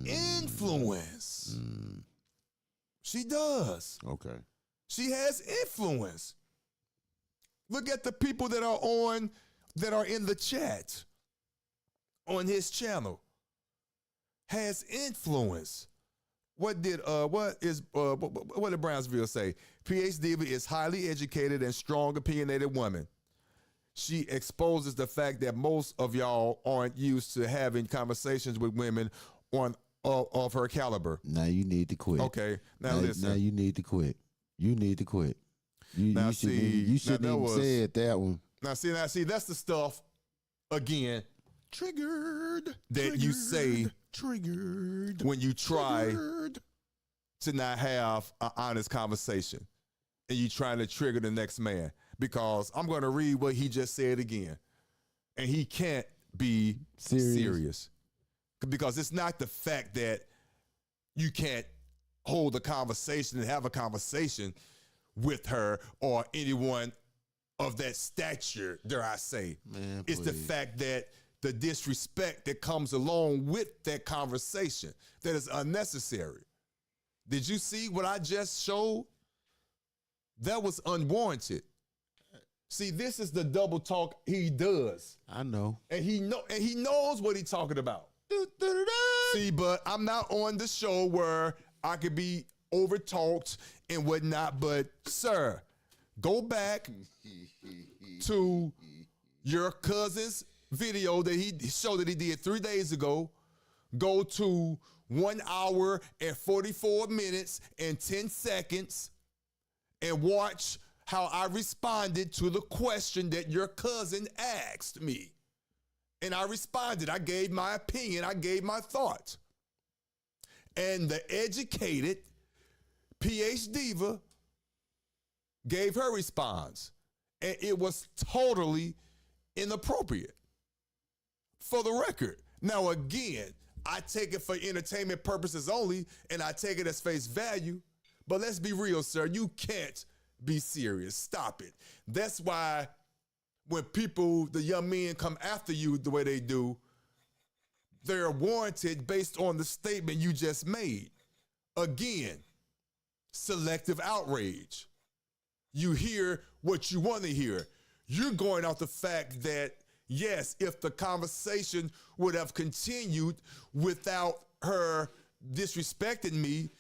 Influence. She does. Okay. She has influence. Look at the people that are in the chat on his channel. Has influence. What did Brownsville say? PH Diva is highly educated and strong, opinionated woman. She exposes the fact that most of y'all aren't used to having conversations with women of her caliber. Now you need to quit. Okay, now listen. Now you need to quit. You need to quit. You shouldn't even say it, that one. Now see, that's the stuff, again, triggered, that you say triggered when you try to not have an honest conversation and you trying to trigger the next man. Because I'm going to read what he just said again. And he can't be serious. Because it's not the fact that you can't hold a conversation and have a conversation with her or anyone of that stature, dare I say. Man, it's the fact that the disrespect that comes along with that conversation that is unnecessary. Did you see what I just showed? That was unwarranted. See, this is the double talk he does. I know. And he knows what he's talking about. See, but I'm not on the show where I could be over-talked and whatnot. But, sir, go back to your cousin's video that he showed that he did 3 days ago. Go to 1 hour and 44 minutes and 10 seconds and watch how I responded to the question that your cousin asked me. And I responded. I gave my opinion. I gave my thoughts. And the educated PH Diva gave her response. And it was totally inappropriate. For the record. Now, again, I take it for entertainment purposes only, and I take it as face value. But let's be real, sir. You can't be serious. Stop it. That's why when people, the young men, come after you the way they do, they're warranted based on the statement you just made. Again, selective outrage. You hear what you want to hear. You're going off the fact that, yes, if the conversation would have continued without her disrespecting me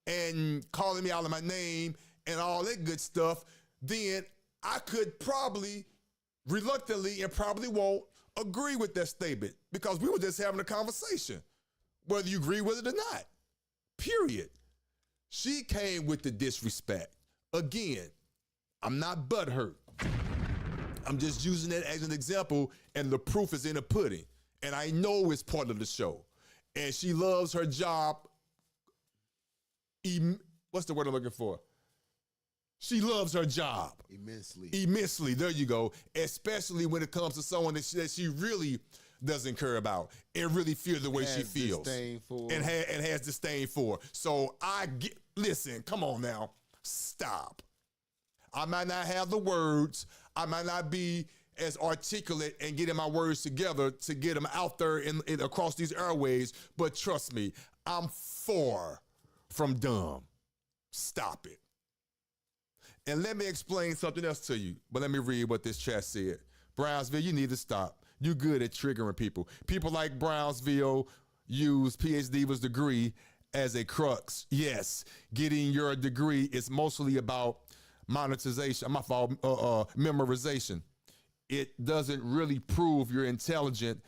and calling me out of my name and all that good stuff, then I could probably, reluctantly and probably won't, agree with that statement because we were just having a conversation, whether you agree with it or not, period. She came with the disrespect. Again, I'm not butthurt. I'm just using that as an example, and the proof is in the pudding. And I know it's part of the show. And she loves her job. What's the word I'm looking for? She loves her job. Immensely. Immensely, there you go. Especially when it comes to someone that she really doesn't care about and really feels the way she feels. And has disdain for. So listen, come on now. Stop. I might not have the words. I might not be as articulate and getting my words together to get them out there in across these airways. But trust me, I'm far from dumb. Stop it. And let me explain something else to you. But let me read what this chat said. Brownsville, you need to stop. You're good at triggering people. People like Brownsville use PhD Diva's degree as a crux. Yes, getting your degree is mostly about monetization, memorization. It doesn't really prove you're intelligent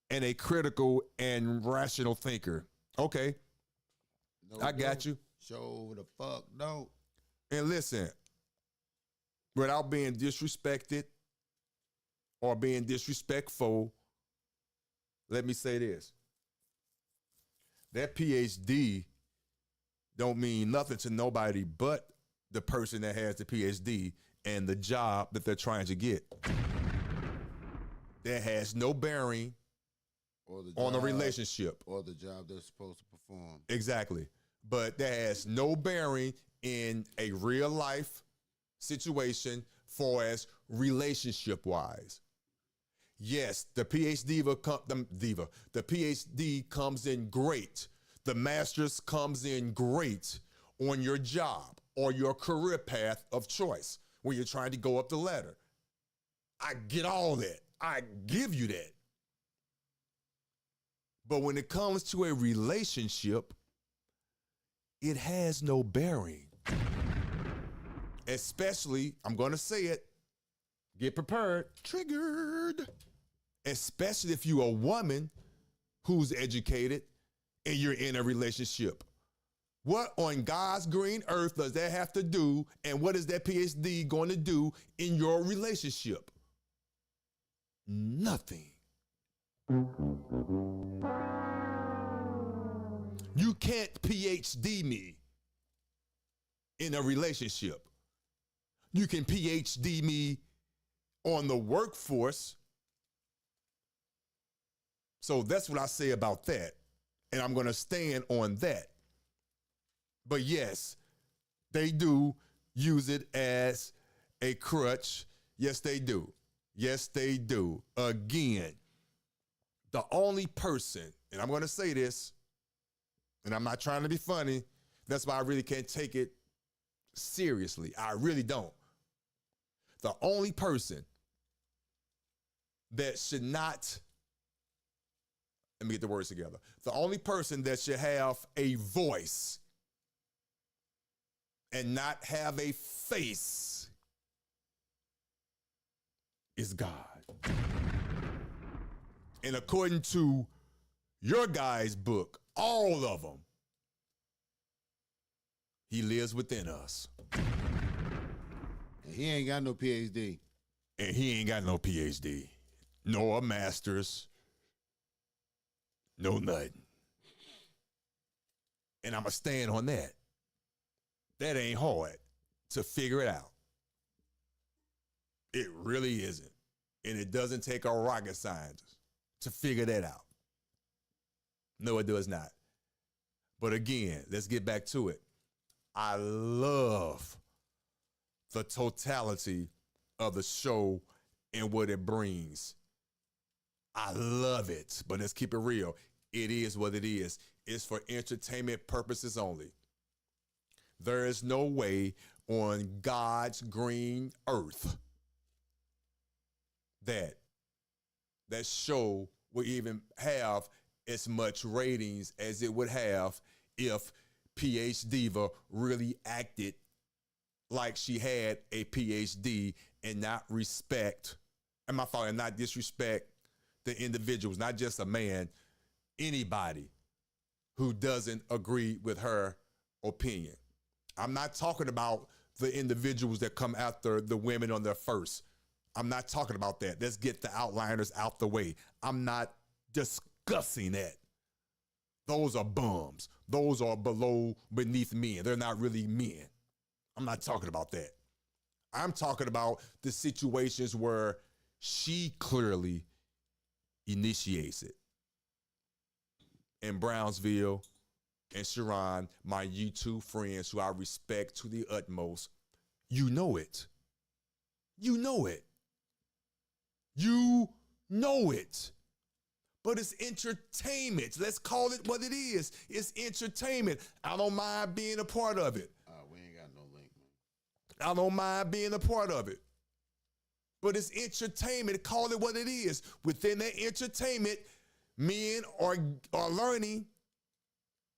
and a critical and rational thinker. Okay, I got you. Show the fuck no. And listen, without being disrespected or being disrespectful, let me say this. That PhD don't mean nothing to nobody but the person that has the PhD and the job that they're trying to get. That has no bearing on a relationship. Or the job they're supposed to perform. Exactly. But that has no bearing in a real life situation for as relationship wise. Yes, the PhD comes in great. The master's comes in great on your job or your career path of choice when you're trying to go up the ladder. I get all that. I give you that. But when it comes to a relationship, it has no bearing. Especially, I'm going to say it, get prepared, triggered. Especially if you're a woman who's educated and you're in a relationship. What on God's green earth does that have to do, and what is that PhD going to do in your relationship? Nothing. You can't PhD me in a relationship. You can PhD me on the workforce. So that's what I say about that. And I'm going to stand on that. But yes, they do use it as a crutch. Yes, they do. Yes, they do. Again, the only person, and I'm going to say this, and I'm not trying to be funny, that's why I really can't take it seriously. I really don't. The only person that should not, let me get the words together. The only person that should have a voice and not have a face is God. And according to your guy's book, all of them, he lives within us. And he ain't got no PhD. And he ain't got no PhD, nor a master's, no nothing. And I'm going to stand on that. That ain't hard to figure it out. It really isn't. And it doesn't take a rocket scientist to figure that out. No, it does not. But again, let's get back to it. I love the totality of the show and what it brings. I love it, but let's keep it real. It is what it is. It's for entertainment purposes only. There is no way on God's green earth that show will even have as much ratings as it would have if PH Diva really acted like she had a PhD and not respect, and my fault, and not disrespect the individuals, not just a man, anybody who doesn't agree with her opinion. I'm not talking about the individuals that come after the women on their first. I'm not talking about that. Let's get the outliners out the way. I'm not discussing that. Those are bums. Those are beneath men. They're not really men. I'm not talking about that. I'm talking about the situations where she clearly initiates it. In Brownsville and Sharon, my YouTube friends who I respect to the utmost, you know it. You know it. You know it. But it's entertainment. Let's call it what it is. It's entertainment. I don't mind being a part of it. We ain't got no link, man. I don't mind being a part of it. But it's entertainment. Call it what it is. Within that entertainment, men are learning.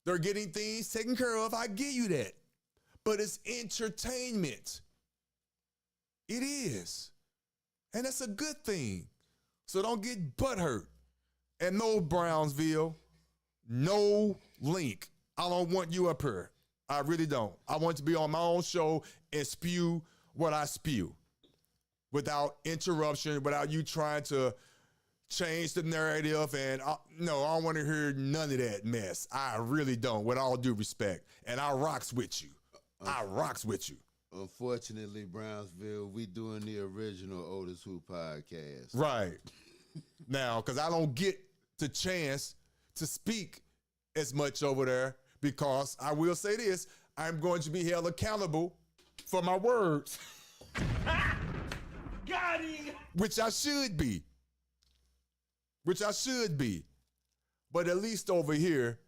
They're getting things taken care of. I give you that. But it's entertainment. It is. And that's a good thing. So don't get butthurt. And no, Brownsville, no link. I don't want you up here. I really don't. I want to be on my own show and spew what I spew without interruption, without you trying to change the narrative. And no, I don't want to hear none of that mess. I really don't, with all due respect. And I rocks with you. I rocks with you. Unfortunately, Brownsville, we doing the original OtisWho podcast. Right. Now, because I don't get the chance to speak as much over there, because I will say this, I'm going to be held accountable for my words. Got him! Which I should be. Which I should be. But at least over here,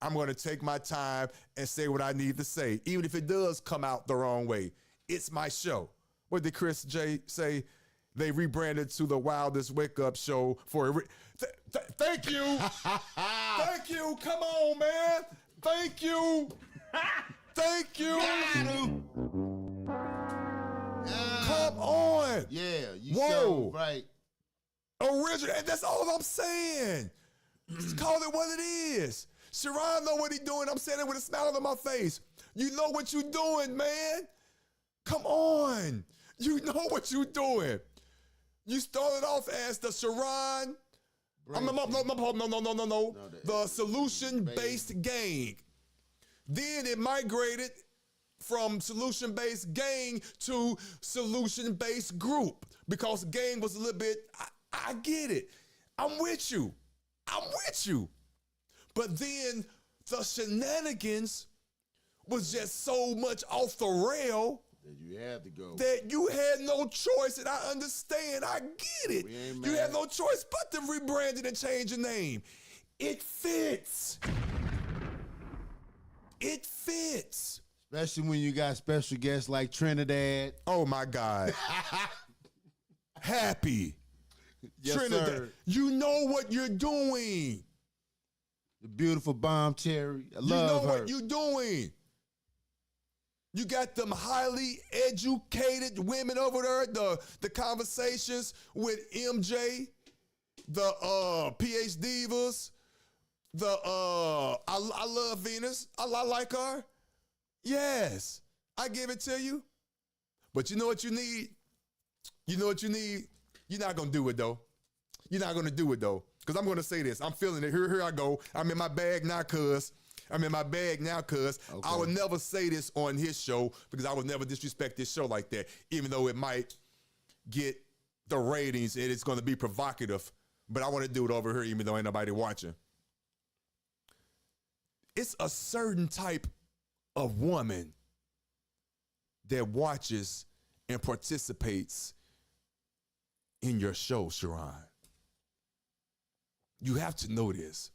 I'm going to take my time and say what I need to say, even if it does come out the wrong way. It's my show. What did Chris J say? They rebranded to the Wildest Wake Up Show for thank you. Thank you. Come on, man. Thank you. Thank you. Come on. Yeah, you Whoa. so right. Original. And that's all I'm saying. Just call it what it is. Sharon know what he doing. I'm saying it with a smile on my face. You know what you doing, man. Come on. You know what you doing. You started off as the Sharon. No. The solution-based gang. Then it migrated from solution-based gang to solution-based group, because gang was a little bit, I get it. I'm with you. But then the shenanigans was just so much off the rail that you had to go. That you had no choice, and I understand. I get it. You had no choice but to rebrand it and change the name. It fits. It fits. Especially when you got special guests like Trinidad. Oh, my God. Happy. Yes, Trinidad. sir. You know what you're doing. The beautiful Bomb Cherry. I love her. You know what you're doing. You got them highly educated women over there, the conversations with MJ, the PH Divas, I love Venus. I like her. Yes, I give it to you. But you know what you need? You know what you need? You're not going to do it, though. You're not going to do it, though. Because I'm going to say this. I'm feeling it. Here I go. I'm in my bag now, cuz. Okay. I would never say this on his show because I would never disrespect this show like that, even though it might get the ratings and it's going to be provocative. But I want to do it over here, even though ain't nobody watching. It's a certain type of woman that watches and participates in your show, Sharon. You have to know this.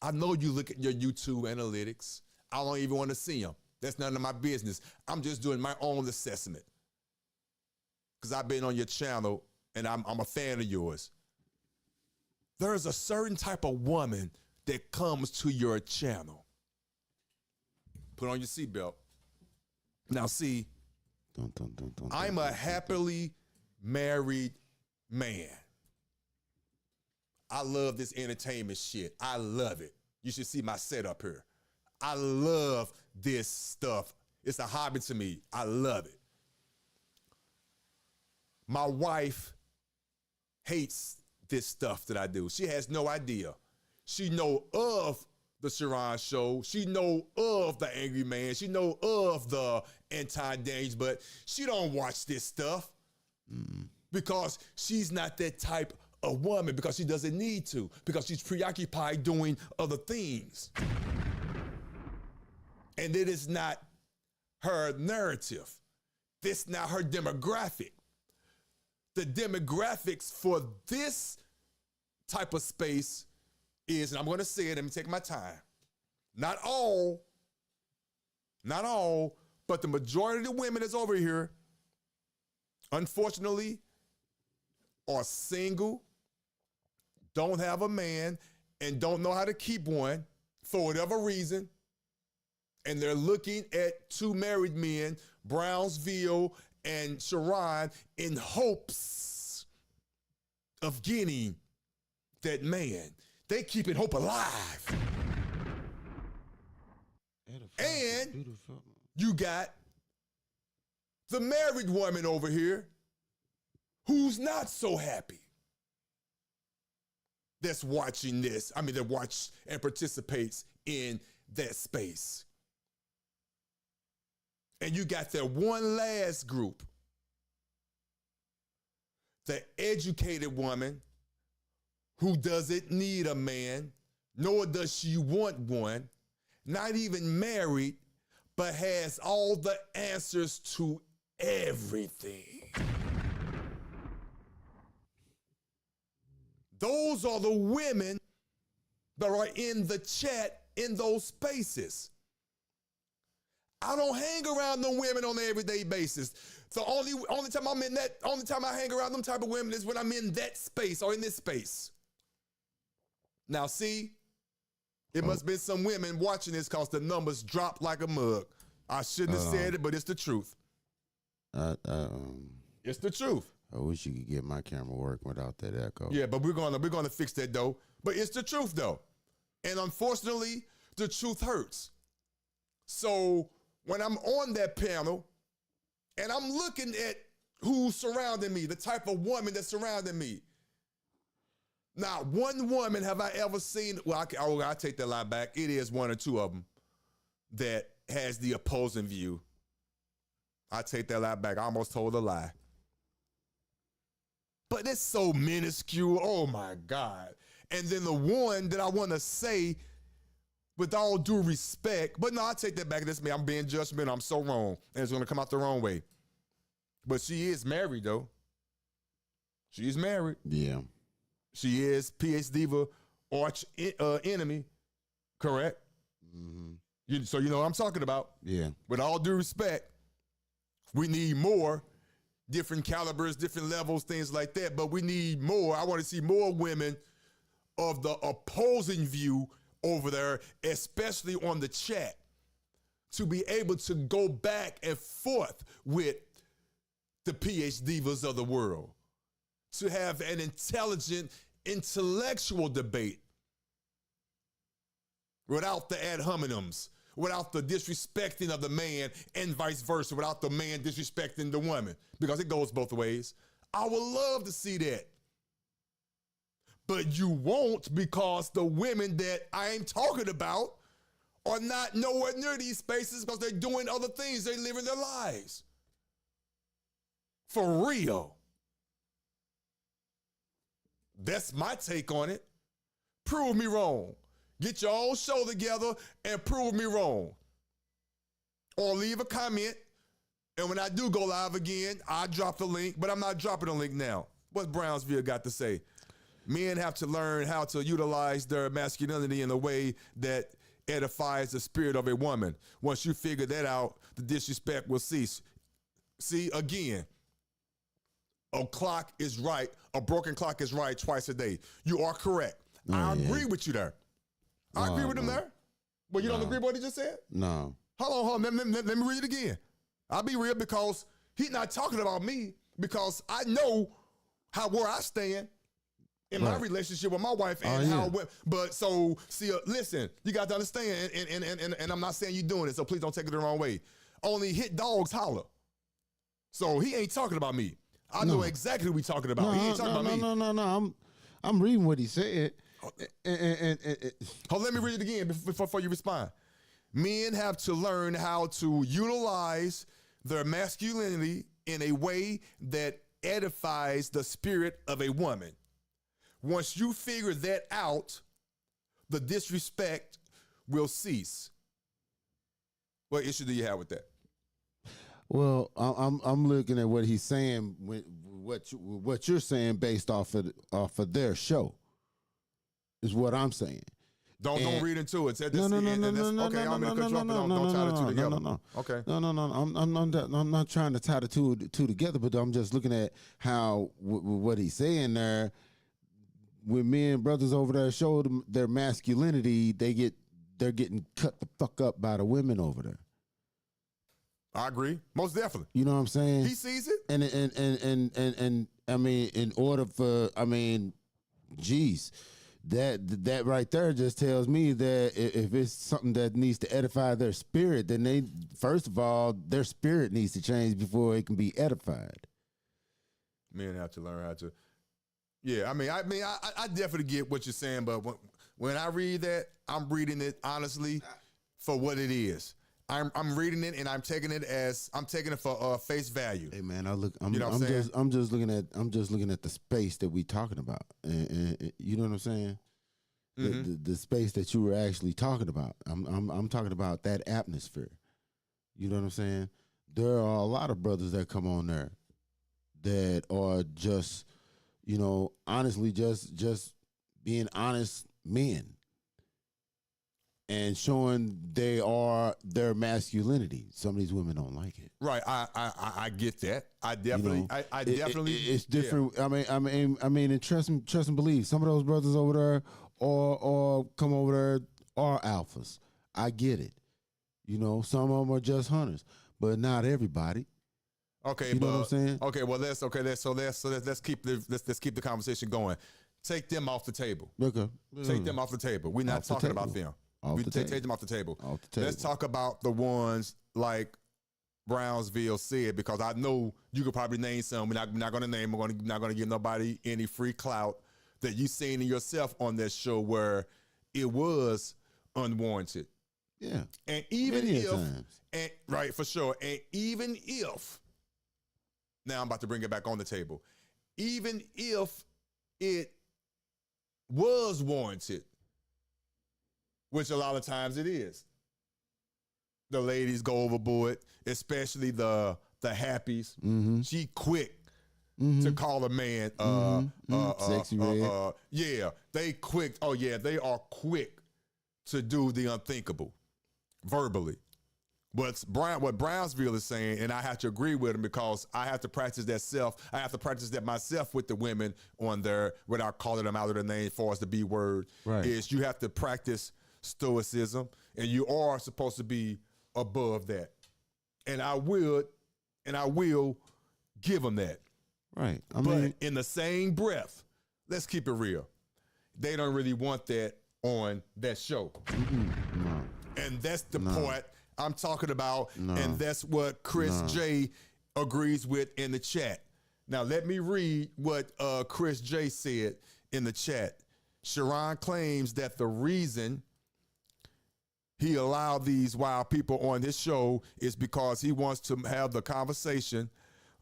I know you look at your YouTube analytics. I don't even want to see them. That's none of my business. I'm just doing my own assessment. Because I've been on your channel and I'm a fan of yours. There's a certain type of woman that comes to your channel. Put on your seatbelt. Now see, I'm a happily married man. I love this entertainment shit. I love it. You should see my setup here. I love this stuff. It's a hobby to me. I love it. My wife hates this stuff that I do. She has no idea. She know of the Sharon Show. She know of the Angry Man. She know of the Anti-Danger, but she don't watch this stuff because she's not that type a woman, because she doesn't need to, because she's preoccupied doing other things. And it is not her narrative. This is not her demographic. The demographics for this type of space is, and I'm going to say it, let me take my time. Not all, but the majority of the women that's over here, unfortunately, are single, don't have a man, and don't know how to keep one for whatever reason. And they're looking at two married men, Brownsville and Sharon, in hopes of getting that man. They keeping hope alive. And you got the married woman over here who's not so happy that's watching this. That watch and participates in that space. And you got that one last group, the educated woman who doesn't need a man, nor does she want one, not even married, but has all the answers to everything. Those are the women that are in the chat in those spaces. I don't hang around them women on an everyday basis. The only time I hang around them type of women is when I'm in that space or in this space. Now see, it must be some women watching this because the numbers drop like a mug. I shouldn't have said it, but it's the truth. It's the truth. I wish you could get my camera working without that echo. Yeah, but we're gonna fix that though. But it's the truth though. And unfortunately, the truth hurts. So when I'm on that panel and I'm looking at who's surrounding me, the type of woman that's surrounding me. Not one woman have I ever seen, I take that lie back. It is one or two of them that has the opposing view. I take that lie back. I almost told a lie. But it's so minuscule. Oh my God. And then the one that I want to say with all due respect, but no, I take that back. That's me. I'm being judgmental. I'm so wrong. And it's going to come out the wrong way. But she is married though. She's married. Yeah. She is PH Diva arch enemy. Correct? Mm-hmm. So you know what I'm talking about. Yeah. With all due respect, we need more. Different calibers, different levels, things like that. But we need more. I want to see more women of the opposing view over there, especially on the chat, to be able to go back and forth with the PH divas of the world, to have an intelligent, intellectual debate without the ad hominems, without the disrespecting of the man, and vice versa, without the man disrespecting the woman, because it goes both ways. I would love to see that. But you won't, because the women that I am talking about are not nowhere near these spaces because they're doing other things. They're living their lives. For real. That's my take on it. Prove me wrong. Get your own show together and prove me wrong. Or leave a comment, and when I do go live again, I'll drop the link, but I'm not dropping the link now. What's Brownsville got to say? Men have to learn how to utilize their masculinity in a way that edifies the spirit of a woman. Once you figure that out, the disrespect will cease. See, again, a clock is right. A broken clock is right twice a day. You are correct. I agree with you there. I agree with him there. But you don't agree with what he just said? No. Hold on. Let me read it again. I'll be real, because he's not talking about me, because I know where I stand in my relationship with my wife and but so see, listen, you got to understand, and I'm not saying you're doing it, so please don't take it the wrong way. Only hit dogs holler. So he ain't talking about me. I know exactly who we talking about. He ain't talking about me. No. I'm reading what he said. Let me read it again before you respond. Men have to learn how to utilize their masculinity in a way that edifies the spirit of a woman. Once you figure that out, the disrespect will cease. What issue do you have with that? Well, I'm looking at what he's saying, what you're saying based off of their show, is what I'm saying. Don't read into it. No. Okay, I'm going to cut you off, but don't tie the two together. No. Okay. No. I'm not trying to tie the two together, but I'm just looking at how what he's saying there. When men and brothers over there show them their masculinity, they're getting cut the fuck up by the women over there. I agree, most definitely. You know what I'm saying? He sees it, and I mean, in order for, geez, that right there just tells me that if it's something that needs to edify their spirit, then first of all, their spirit needs to change before it can be edified. Men have to learn how to. Yeah, I definitely get what you're saying, but when I read that, I'm reading it honestly for what it is. I'm reading it and I'm taking it for face value. Hey man, I'm just looking at the space that we talking about, and you know what I'm saying. Mm-hmm. The space that you were actually talking about. I'm talking about that atmosphere. You know what I'm saying. There are a lot of brothers that come on there that are just, honestly, just being honest men and showing their masculinity. Some of these women don't like it. Right. I get that. I definitely, I definitely. It's different. Yeah. I mean, and trust and believe. Some of those brothers over there or come over there are alphas. I get it. Some of them are just hunters, but not everybody. Okay, you know what I'm saying? Okay, well let's keep the conversation going. Take them off the table. Okay. Take them off the table. We're not talking about them. Take them off the table. Let's talk about the ones like Brownsville said, because I know you could probably name some. We're not going to name. We're not going to give nobody any free clout that you seen in yourself on that show where it was unwarranted. Yeah. And even right, for sure. And even if, now I'm about to bring it back on the table, even if it was warranted, which a lot of times it is, the ladies go overboard, especially the happies. Mm-hmm. She quick to call a man sexy red. Yeah, they quick. Oh yeah, they are quick to do the unthinkable verbally. what Brownsville is saying, and I have to agree with him because I have to practice that I have to practice that myself with the women on there without calling them out of their name as far as the B word. Right. Is you have to practice stoicism, and you are supposed to be above that. And I will give them that. Right. But in the same breath, let's keep it real. They don't really want that on that show. No. And that's the part I'm talking about. And that's what Chris J agrees with in the chat. Now, let me read what Chris J said in the chat. Sharon claims that the reason he allowed these wild people on his show is because he wants to have the conversation,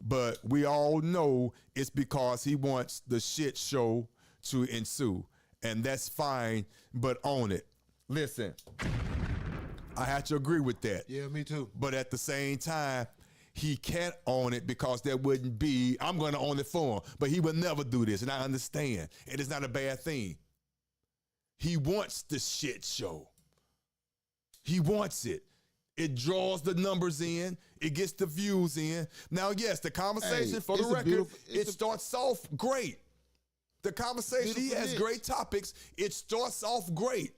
but we all know it's because he wants the shit show to ensue. And that's fine, but own it. Listen, I have to agree with that. Yeah, me too. But at the same time, he can't own it because that wouldn't be, I'm going to own it for him. But he would never do this, and I understand. And it's not a bad thing. He wants the shit show. He wants it. It draws the numbers in. It gets the views in. Now, yes, the conversation, for the record, it starts off great. The conversation, he has great topics. It starts off great.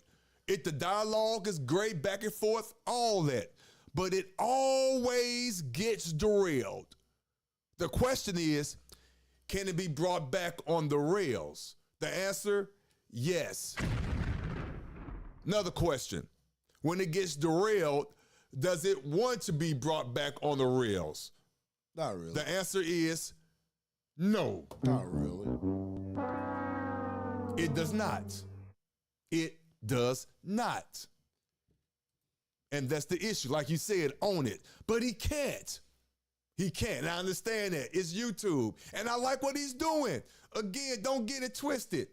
The dialogue is great, back and forth, all that. But it always gets derailed. The question is, can it be brought back on the rails? The answer, yes. Another question. When it gets derailed, does it want to be brought back on the rails? Not really. The answer is no. Not really. It does not. It does not. And that's the issue. Like you said, own it. But he can't. He can't. And I understand that. It's YouTube. And I like what he's doing. Again, don't get it twisted.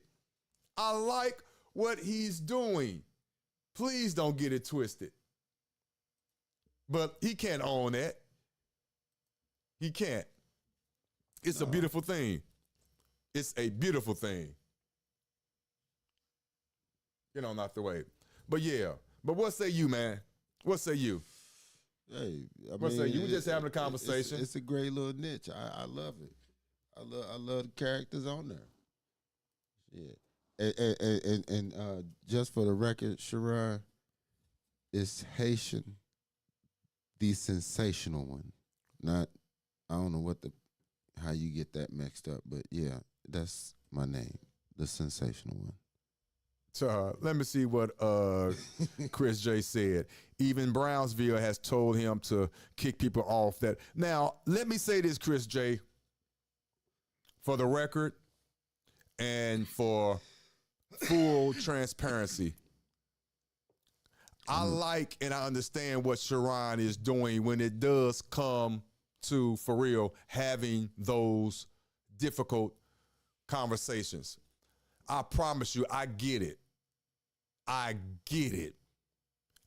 I like what he's doing. Please don't get it twisted. But he can't own that. He can't. It's a beautiful thing. It's a beautiful thing. Get on out the way. But yeah. But what say you, man? What say you? Hey, What say you? We just having a conversation. It's a great little niche. I love it. I love the characters on there. Yeah. And just for the record, Sharon, it's Haitian, the sensational one. Not, I don't know how you get that mixed up, but yeah, that's my name, the sensational one. So let me see what Chris J said. Even Brownsville has told him to kick people off that. Now, let me say this, Chris J, for the record and for full transparency. I like and I understand what Sharon is doing when it does come to, for real, having those difficult conversations. I promise you, I get it. I get it.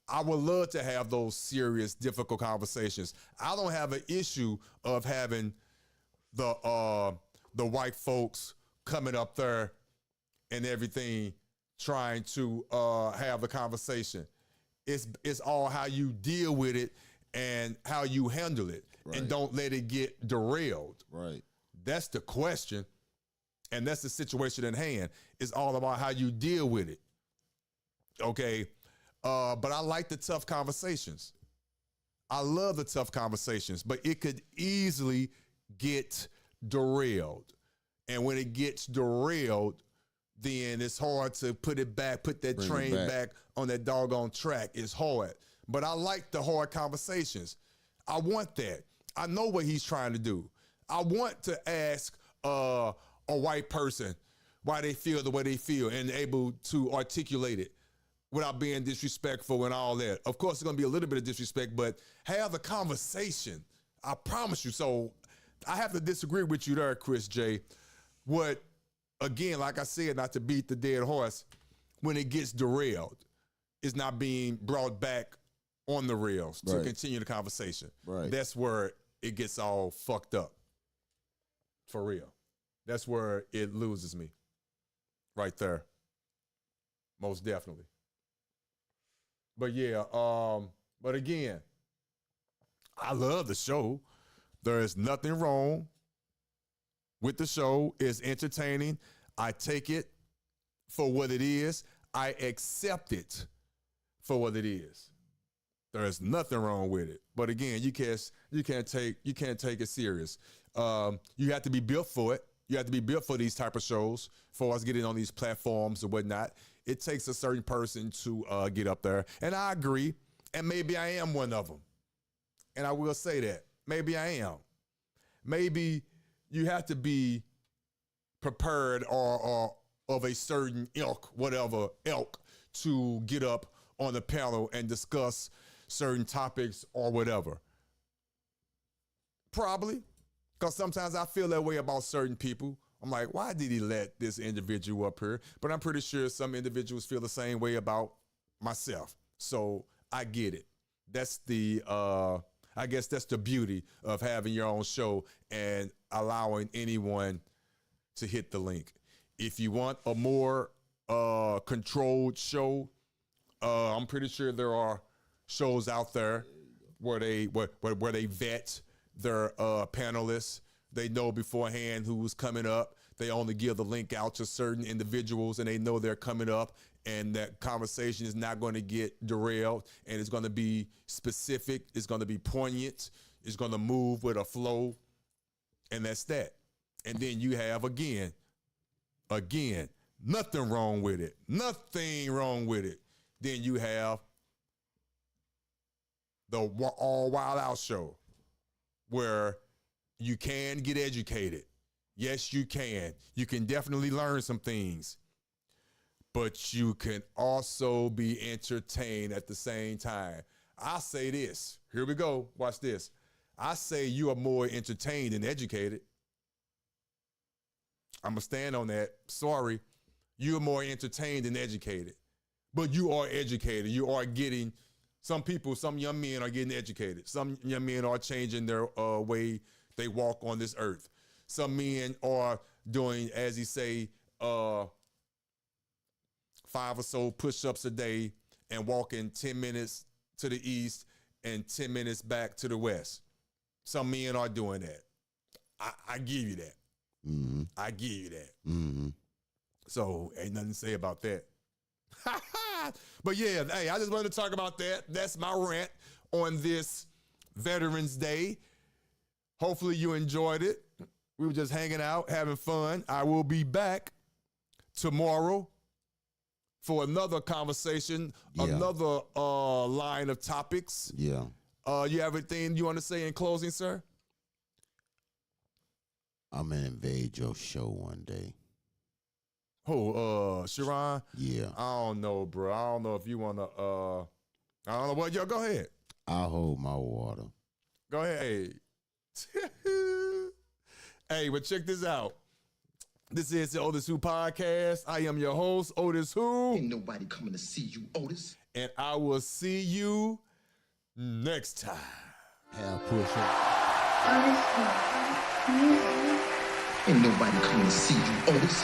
I would love to have those serious, difficult conversations. I don't have an issue of having the white folks coming up there and everything, trying to have the conversation. It's all how you deal with it and how you handle it, right, and don't let it get derailed. Right. That's the question. And that's the situation in hand. It's all about how you deal with it. Okay. But I like the tough conversations. I love the tough conversations, but it could easily get derailed. And when it gets derailed, then it's hard to put that train back on that doggone track. It's hard. But I like the hard conversations. I want that. I know what he's trying to do. I want to ask a white person why they feel the way they feel and able to articulate it without being disrespectful and all that. Of course, it's going to be a little bit of disrespect, but have the conversation. I promise you. So I have to disagree with you there, Chris J. Again, like I said, not to beat the dead horse, when it gets derailed, it's not being brought back on the rails to continue the conversation. Right. That's where it gets all fucked up. For real. That's where it loses me. Right there. Most definitely. But yeah, but again, I love the show. There is nothing wrong with the show. It's entertaining. I take it for what it is. I accept it for what it is. There is nothing wrong with it. But again, you can't take it serious. You have to be built for it. You have to be built for these type of shows, for us getting on these platforms or whatnot. It takes a certain person to get up there. And I agree. And maybe I am one of them. And I will say that. Maybe I am. Maybe you have to be prepared or of a certain ilk, whatever ilk, to get up on the panel and discuss certain topics or whatever. Probably. Because sometimes I feel that way about certain people. I'm like, why did he let this individual up here? But I'm pretty sure some individuals feel the same way about myself. So I get it. That's the, I guess that's the beauty of having your own show and allowing anyone to hit the link. If you want a more controlled show, I'm pretty sure there are shows out there where they vet their panelists. They know beforehand who's coming up. They only give the link out to certain individuals, and they know they're coming up, and that conversation is not going to get derailed, and it's going to be specific. It's going to be poignant. It's going to move with a flow, and that's that. And then you have, again, nothing wrong with it. Nothing wrong with it. Then you have the All Wild Out show, where you can get educated. Yes, you can. You can definitely learn some things. But you can also be entertained at the same time. I say this. Here we go. Watch this. I say you are more entertained than educated. I'm going to stand on that. Sorry. You're more entertained than educated. But you are educated. You are getting, some young men are getting educated. Some young men are changing their way they walk on this earth. Some men are doing, as he say, 5 or so push-ups a day and walking 10 minutes to the east and 10 minutes back to the west. Some men are doing that. I give you that. Mm-hmm. I give you that. Mm-hmm. So ain't nothing to say about that. But yeah, hey, I just wanted to talk about that. That's my rant on this Veterans Day. Hopefully you enjoyed it. We were just hanging out, having fun. I will be back tomorrow for another conversation, another line of topics. Yeah. You have anything you want to say in closing, sir? I'm going to invade your show one day. Who, Sharon? Yeah. I don't know, bro. I don't know if you want to, I don't know. Well, yo, go ahead. I'll hold my water. Go ahead. Hey, but check this out. This is the OtisWho podcast. I am your host, OtisWho. Ain't nobody coming to see you, Otis. And I will see you next time. Have push-up. Ain't nobody coming to see you, Otis.